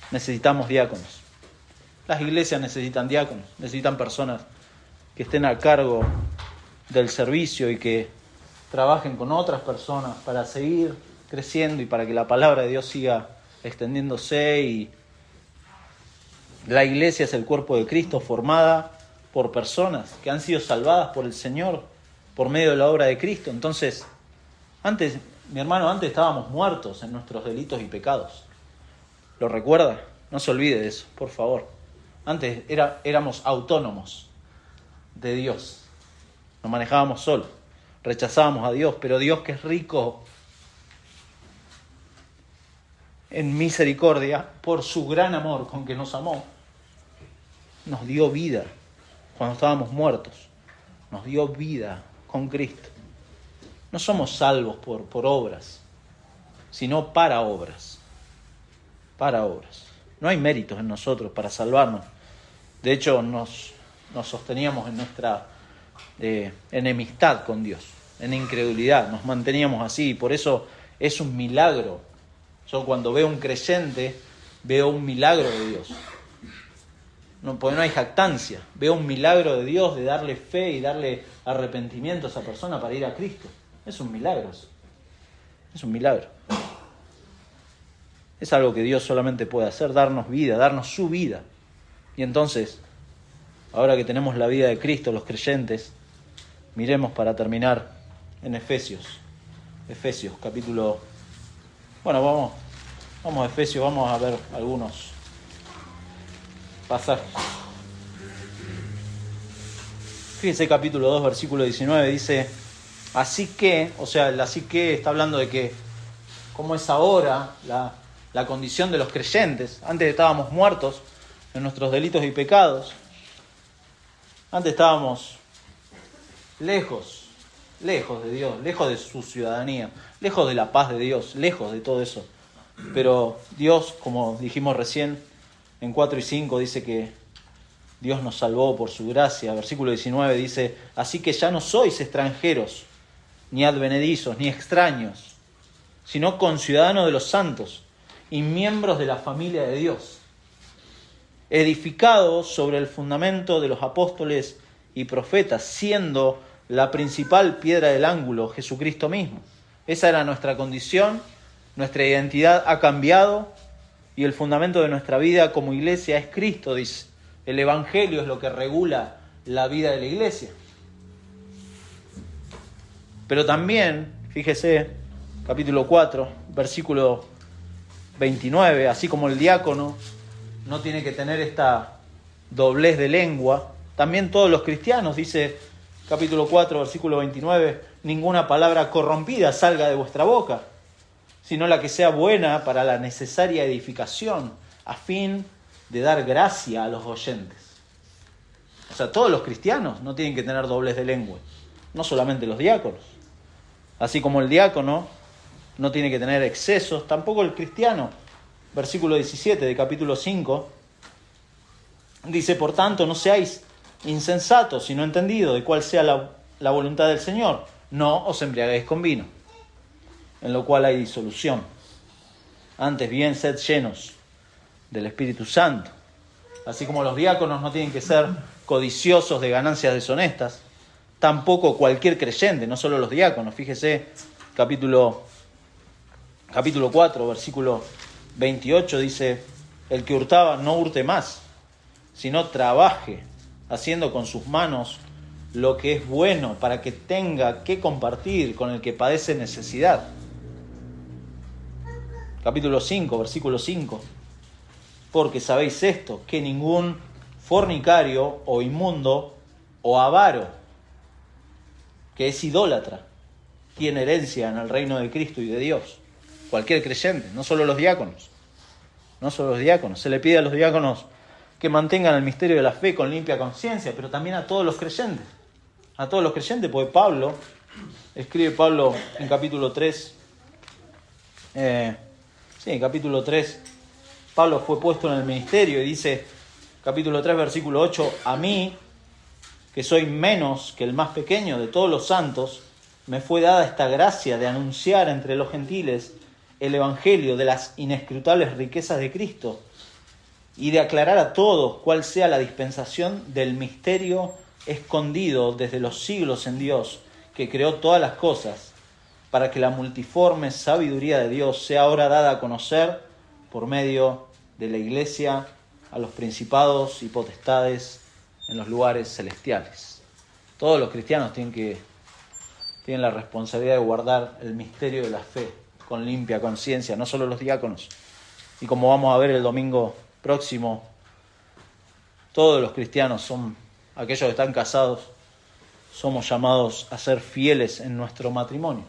Necesitamos diáconos. Las iglesias necesitan diáconos, necesitan personas que estén a cargo del servicio y que trabajen con otras personas para seguir creciendo y para que la palabra de Dios siga extendiéndose. Y la iglesia es el cuerpo de Cristo formada por personas que han sido salvadas por el Señor por medio de la obra de Cristo. Entonces, antes, mi hermano, antes estábamos muertos en nuestros delitos y pecados. ¿Lo recuerda? No se olvide de eso, por favor. Antes éramos autónomos de Dios. Nos manejábamos solos. Rechazábamos a Dios, pero Dios, que es rico en misericordia, por su gran amor con que nos amó, nos dio vida cuando estábamos muertos. Nos dio vida con Cristo. No somos salvos por obras, sino para obras. Para obras. No hay méritos en nosotros para salvarnos. De hecho, nos sosteníamos en nuestra enemistad con Dios, en incredulidad. Nos manteníamos así, y por eso es un milagro. Yo cuando veo un creyente, veo un milagro de Dios. No, porque no hay jactancia. Veo un milagro de Dios de darle fe y darle arrepentimiento a esa persona para ir a Cristo. Es un milagro eso. Es un milagro. Es algo que Dios solamente puede hacer, darnos vida, darnos su vida. Y entonces, ahora que tenemos la vida de Cristo, los creyentes, miremos para terminar en Efesios. Efesios, capítulo... Bueno, vamos a Efesios, vamos a ver algunos pasajes. Fíjense, capítulo 2, versículo 19, dice, así que, o sea, el así que está hablando de que, como es ahora la condición de los creyentes. Antes estábamos muertos en nuestros delitos y pecados. Antes estábamos lejos de Dios, lejos de su ciudadanía, lejos de la paz de Dios, lejos de todo eso. Pero Dios, como dijimos recién, en 4 y 5 dice que Dios nos salvó por su gracia. Versículo 19 dice, así que ya no sois extranjeros, ni advenedizos, ni extraños, sino conciudadanos de los santos y miembros de la familia de Dios, edificados sobre el fundamento de los apóstoles y profetas, siendo la principal piedra del ángulo Jesucristo mismo. Esa era nuestra condición, nuestra identidad ha cambiado y el fundamento de nuestra vida como iglesia es Cristo, dice. El Evangelio es lo que regula la vida de la iglesia. Pero también, fíjese, capítulo 4, versículo 29, así como el diácono no tiene que tener esta doblez de lengua, también todos los cristianos, dice capítulo 4, versículo 29, ninguna palabra corrompida salga de vuestra boca, sino la que sea buena para la necesaria edificación, a fin de dar gracia a los oyentes. O sea, todos los cristianos no tienen que tener doblez de lengua, no solamente los diáconos. Así como el diácono no tiene que tener excesos, tampoco el cristiano. Versículo 17 de capítulo 5 dice: por tanto, no seáis insensatos, sino entendidos de cuál sea la voluntad del Señor. No os embriaguéis con vino, en lo cual hay disolución. Antes bien, sed llenos del Espíritu Santo. Así como los diáconos no tienen que ser codiciosos de ganancias deshonestas, tampoco cualquier creyente, no solo los diáconos. Fíjese, capítulo 4, versículo 28, dice: el que hurtaba no hurte más, sino trabaje, haciendo con sus manos lo que es bueno, para que tenga que compartir con el que padece necesidad. Capítulo 5, versículo 5. Porque sabéis esto, que ningún fornicario o inmundo o avaro, que es idólatra, tiene herencia en el reino de Cristo y de Dios. Cualquier creyente, no solo los diáconos. No solo los diáconos. Se le pide a los diáconos que mantengan el misterio de la fe con limpia conciencia, pero también a todos los creyentes. A todos los creyentes, porque escribe Pablo en capítulo 3, en capítulo 3, Pablo fue puesto en el ministerio y dice, capítulo 3, versículo 8, a mí, que soy menos que el más pequeño de todos los santos, me fue dada esta gracia de anunciar entre los gentiles el evangelio de las inescrutables riquezas de Cristo y de aclarar a todos cuál sea la dispensación del misterio escondido desde los siglos en Dios, que creó todas las cosas, para que la multiforme sabiduría de Dios sea ahora dada a conocer por medio de la Iglesia a los principados y potestades en los lugares celestiales. Todos los cristianos tienen la responsabilidad de guardar el misterio de la fe con limpia conciencia, no solo los diáconos. Y como vamos a ver el domingo próximo, todos los cristianos, son aquellos que están casados, somos llamados a ser fieles en nuestro matrimonio.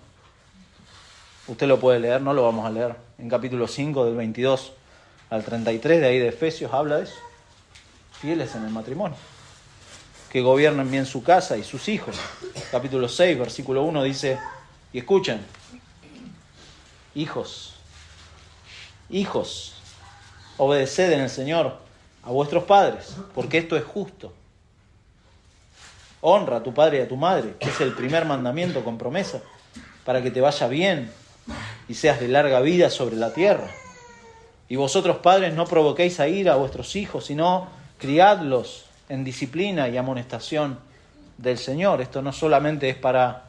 Usted lo puede leer, no lo vamos a leer. En capítulo 5, del 22 al 33, de ahí de Efesios, habla de eso. Fieles en el matrimonio. Que gobiernen bien su casa y sus hijos. Capítulo 6, versículo 1 dice, y escuchen, hijos, obedeced en el Señor a vuestros padres, porque esto es justo. Honra a tu padre y a tu madre, que es el primer mandamiento con promesa, para que te vaya bien y seas de larga vida sobre la tierra. Y vosotros, padres, no provoquéis a ira a vuestros hijos, sino criadlos en disciplina y amonestación del Señor. Esto no solamente es para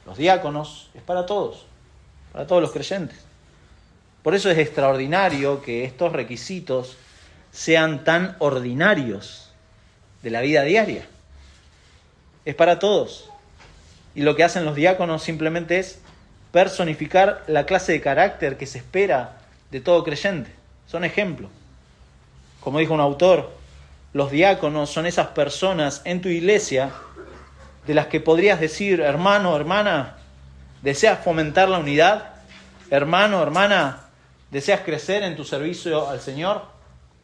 los diáconos, es para todos los creyentes. Por eso es extraordinario que estos requisitos sean tan ordinarios de la vida diaria. Es para todos. Y lo que hacen los diáconos simplemente es personificar la clase de carácter que se espera de todo creyente. Son ejemplos. Como dijo un autor, los diáconos son esas personas en tu iglesia de las que podrías decir, hermano, hermana, ¿deseas fomentar la unidad? Hermano, hermana, ¿deseas crecer en tu servicio al Señor?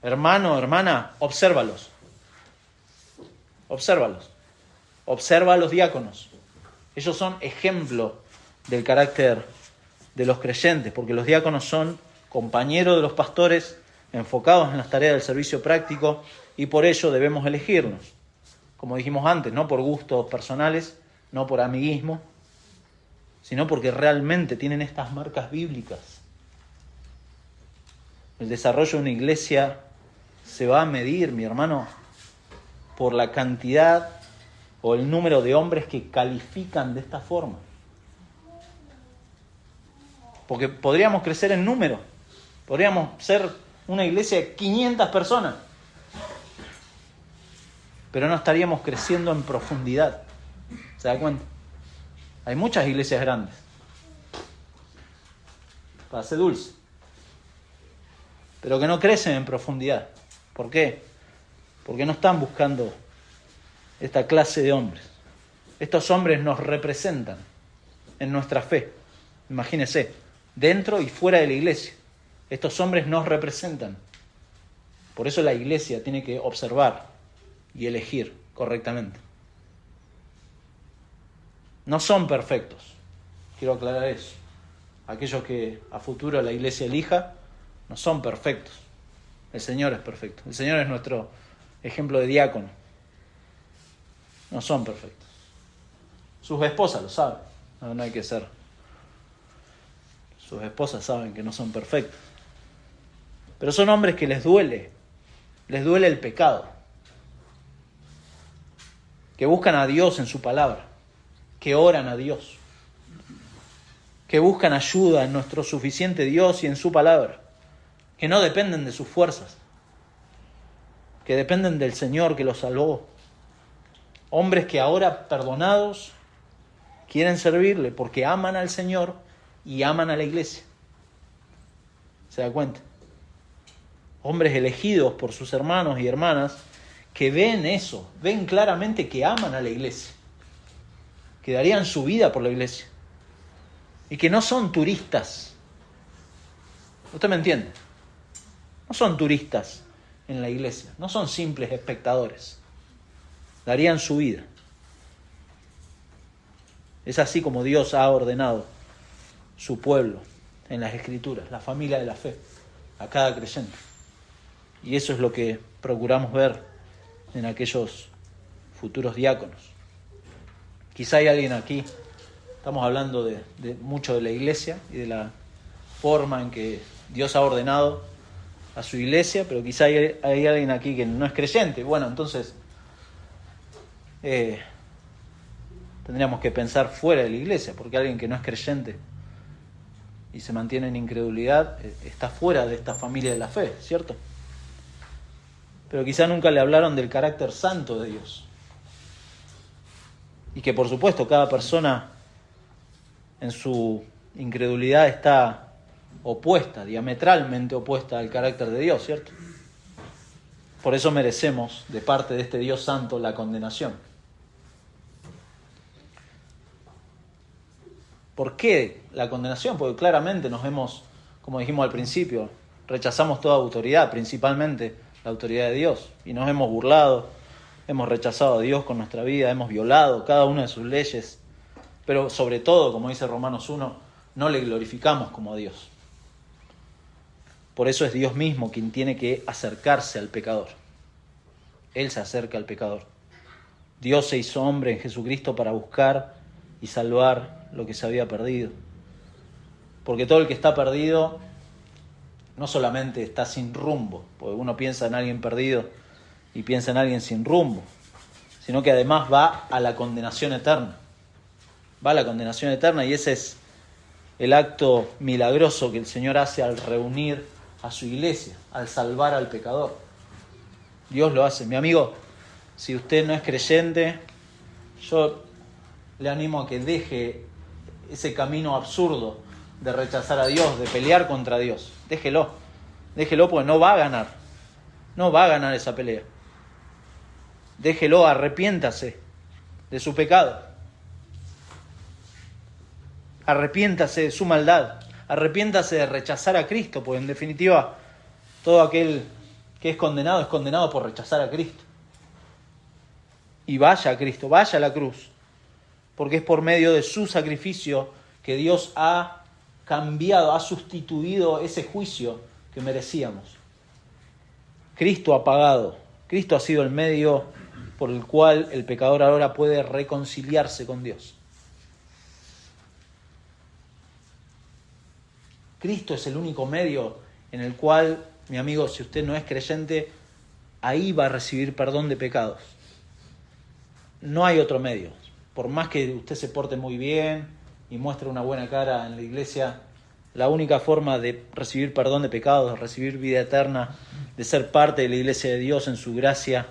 Hermano, hermana, obsérvalos. Observa a los diáconos. Ellos son ejemplo del carácter de los creyentes, porque los diáconos son compañeros de los pastores enfocados en las tareas del servicio práctico y por ello debemos elegirnos. Como dijimos antes, no por gustos personales, no por amiguismo, sino porque realmente tienen estas marcas bíblicas. El desarrollo de una iglesia se va a medir, mi hermano, por la cantidad o el número de hombres que califican de esta forma. Porque podríamos crecer en número, podríamos ser una iglesia de 500 personas, pero no estaríamos creciendo en profundidad. ¿Se da cuenta? Hay muchas iglesias grandes. Para ser dulce. Pero que no crecen en profundidad. ¿Por qué? Porque no están buscando esta clase de hombres. Estos hombres nos representan en nuestra fe. Imagínense, dentro y fuera de la iglesia. Estos hombres nos representan. Por eso la iglesia tiene que observar y elegir correctamente. No son perfectos. Quiero aclarar eso. Aquellos que a futuro la iglesia elija no son perfectos. El Señor es perfecto. El Señor es nuestro ejemplo de diácono. No son perfectos. Sus esposas lo saben. No hay que ser. Sus esposas saben que no son perfectos. Pero son hombres que les duele el pecado. Que buscan a Dios en su palabra. Que oran a Dios. Que buscan ayuda en nuestro suficiente Dios y en su palabra. Que no dependen de sus fuerzas. Que dependen del Señor que los salvó. Hombres que ahora perdonados quieren servirle porque aman al Señor y aman a la iglesia. ¿Se da cuenta? Hombres elegidos por sus hermanos y hermanas que ven eso, ven claramente que aman a la iglesia, que darían su vida por la iglesia y que no son turistas. ¿Usted me entiende? No son turistas en la iglesia, no son simples espectadores. Darían su vida. Es así como Dios ha ordenado su pueblo en las Escrituras, la familia de la fe, a cada creyente. Y eso es lo que procuramos ver en aquellos futuros diáconos. Quizá hay alguien aquí, estamos hablando de mucho de la iglesia y de la forma en que Dios ha ordenado a su iglesia, pero quizá hay alguien aquí que no es creyente. Bueno, entonces tendríamos que pensar fuera de la iglesia, porque alguien que no es creyente y se mantiene en incredulidad está fuera de esta familia de la fe, ¿cierto? Pero quizá nunca le hablaron del carácter santo de Dios. Y que por supuesto cada persona en su incredulidad está opuesta, diametralmente opuesta al carácter de Dios, ¿cierto? Por eso merecemos de parte de este Dios santo la condenación. ¿Por qué la condenación? Porque claramente nos hemos, como dijimos al principio, rechazamos toda autoridad, principalmente la autoridad de Dios, y nos hemos burlado, hemos rechazado a Dios con nuestra vida, hemos violado cada una de sus leyes, pero sobre todo, como dice Romanos 1, no le glorificamos como a Dios. Por eso es Dios mismo quien tiene que acercarse al pecador. Él se acerca al pecador. Dios se hizo hombre en Jesucristo para buscar y salvar lo que se había perdido. Porque todo el que está perdido no solamente está sin rumbo, porque uno piensa en alguien perdido y piensa en alguien sin rumbo, sino que además va a la condenación eterna. Va a la condenación eterna, y ese es el acto milagroso que el Señor hace al reunir a su iglesia, al salvar al pecador. Dios lo hace. Mi amigo, si usted no es creyente, yo le animo a que deje ese camino absurdo de rechazar a Dios, de pelear contra Dios. Déjelo porque no va a ganar. No va a ganar esa pelea. Déjelo, arrepiéntase de su pecado. Arrepiéntase de su maldad. Arrepiéntase de rechazar a Cristo, porque en definitiva todo aquel que es condenado por rechazar a Cristo. Y vaya a Cristo, vaya a la cruz, porque es por medio de su sacrificio que Dios ha cambiado, ha sustituido ese juicio que merecíamos. Cristo ha pagado, Cristo ha sido el medio por el cual el pecador ahora puede reconciliarse con Dios. Cristo es el único medio en el cual, mi amigo, si usted no es creyente, ahí va a recibir perdón de pecados. No hay otro medio. Por más que usted se porte muy bien y muestre una buena cara en la iglesia, la única forma de recibir perdón de pecados, de recibir vida eterna, de ser parte de la iglesia de Dios en su gracia,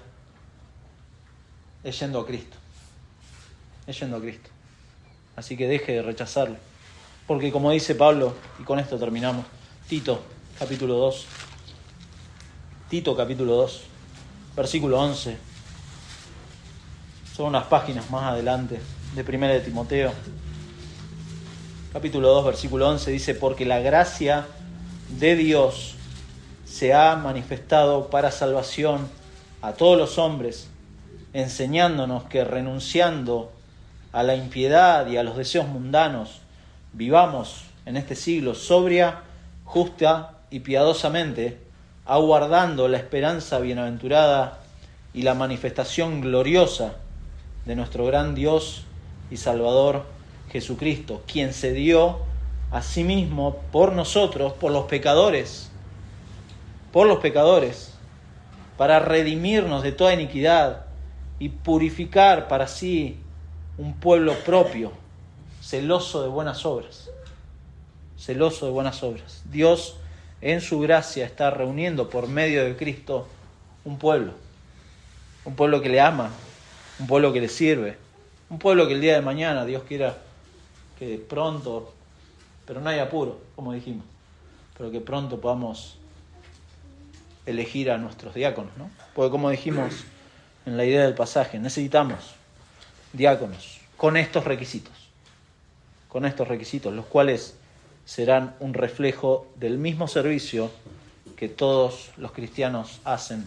es yendo a Cristo. Es yendo a Cristo. Así que deje de rechazarlo. Porque como dice Pablo, y con esto terminamos, Tito capítulo 2, versículo 11, son unas páginas más adelante de 1 de Timoteo, capítulo 2, versículo 11, dice: porque la gracia de Dios se ha manifestado para salvación a todos los hombres, enseñándonos que renunciando a la impiedad y a los deseos mundanos, vivamos en este siglo sobria, justa y piadosamente, aguardando la esperanza bienaventurada y la manifestación gloriosa de nuestro gran Dios y Salvador Jesucristo, quien se dio a sí mismo por nosotros, por los pecadores, para redimirnos de toda iniquidad y purificar para sí un pueblo propio, celoso de buenas obras. Dios, en su gracia, está reuniendo por medio de Cristo un pueblo que le ama, un pueblo que le sirve, un pueblo que el día de mañana, Dios quiera que pronto, pero no hay apuro, como dijimos, pero que pronto podamos elegir a nuestros diáconos, ¿no? Porque como dijimos en la idea del pasaje, necesitamos diáconos con estos requisitos, los cuales serán un reflejo del mismo servicio que todos los cristianos hacen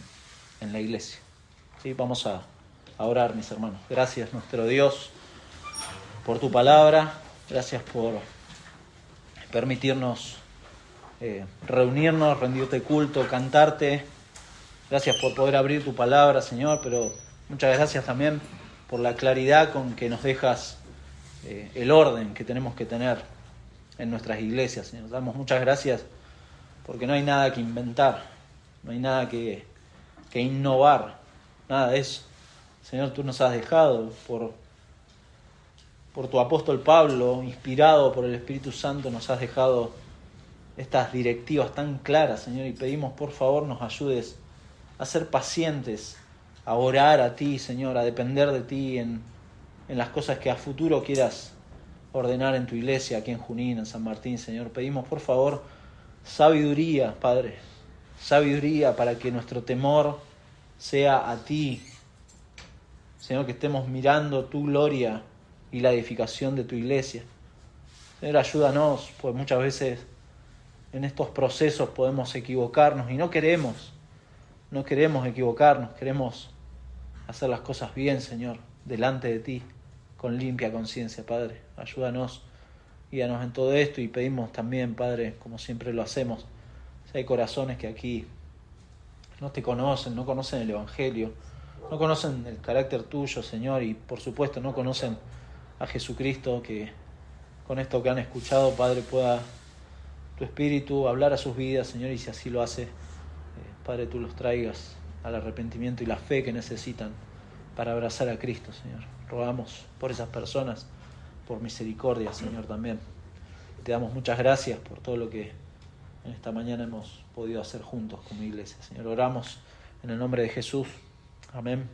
en la iglesia. ¿Sí? Vamos a orar, mis hermanos. Gracias, nuestro Dios, por tu palabra. Gracias por permitirnos reunirnos, rendirte culto, cantarte. Gracias por poder abrir tu palabra, Señor, pero muchas gracias también por la claridad con que nos dejas el orden que tenemos que tener en nuestras iglesias, Señor. Damos muchas gracias porque no hay nada que inventar, no hay nada que innovar, nada de eso. Señor, tú nos has dejado por tu apóstol Pablo, inspirado por el Espíritu Santo, nos has dejado estas directivas tan claras, Señor, y pedimos por favor nos ayudes a ser pacientes, a orar a ti, Señor, a depender de ti en las cosas que a futuro quieras ordenar en tu iglesia, aquí en Junín, en San Martín, Señor. Pedimos por favor sabiduría, Padre, sabiduría para que nuestro temor sea a ti, Señor, que estemos mirando tu gloria y la edificación de tu iglesia. Señor, ayúdanos, pues muchas veces en estos procesos podemos equivocarnos y no queremos equivocarnos, queremos hacer las cosas bien, Señor, delante de ti, con limpia conciencia, Padre. Ayúdanos, guíanos en todo esto y pedimos también, Padre, como siempre lo hacemos, si hay corazones que aquí no te conocen, no conocen el Evangelio, no conocen el carácter tuyo, Señor, y por supuesto no conocen a Jesucristo, que con esto que han escuchado, Padre, pueda tu Espíritu hablar a sus vidas, Señor, y si así lo hace, Padre, tú los traigas al arrepentimiento y la fe que necesitan para abrazar a Cristo, Señor. Rogamos por esas personas, por misericordia, Señor, también. Te damos muchas gracias por todo lo que en esta mañana hemos podido hacer juntos como iglesia, Señor. Oramos en el nombre de Jesús. Amén.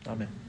Amén.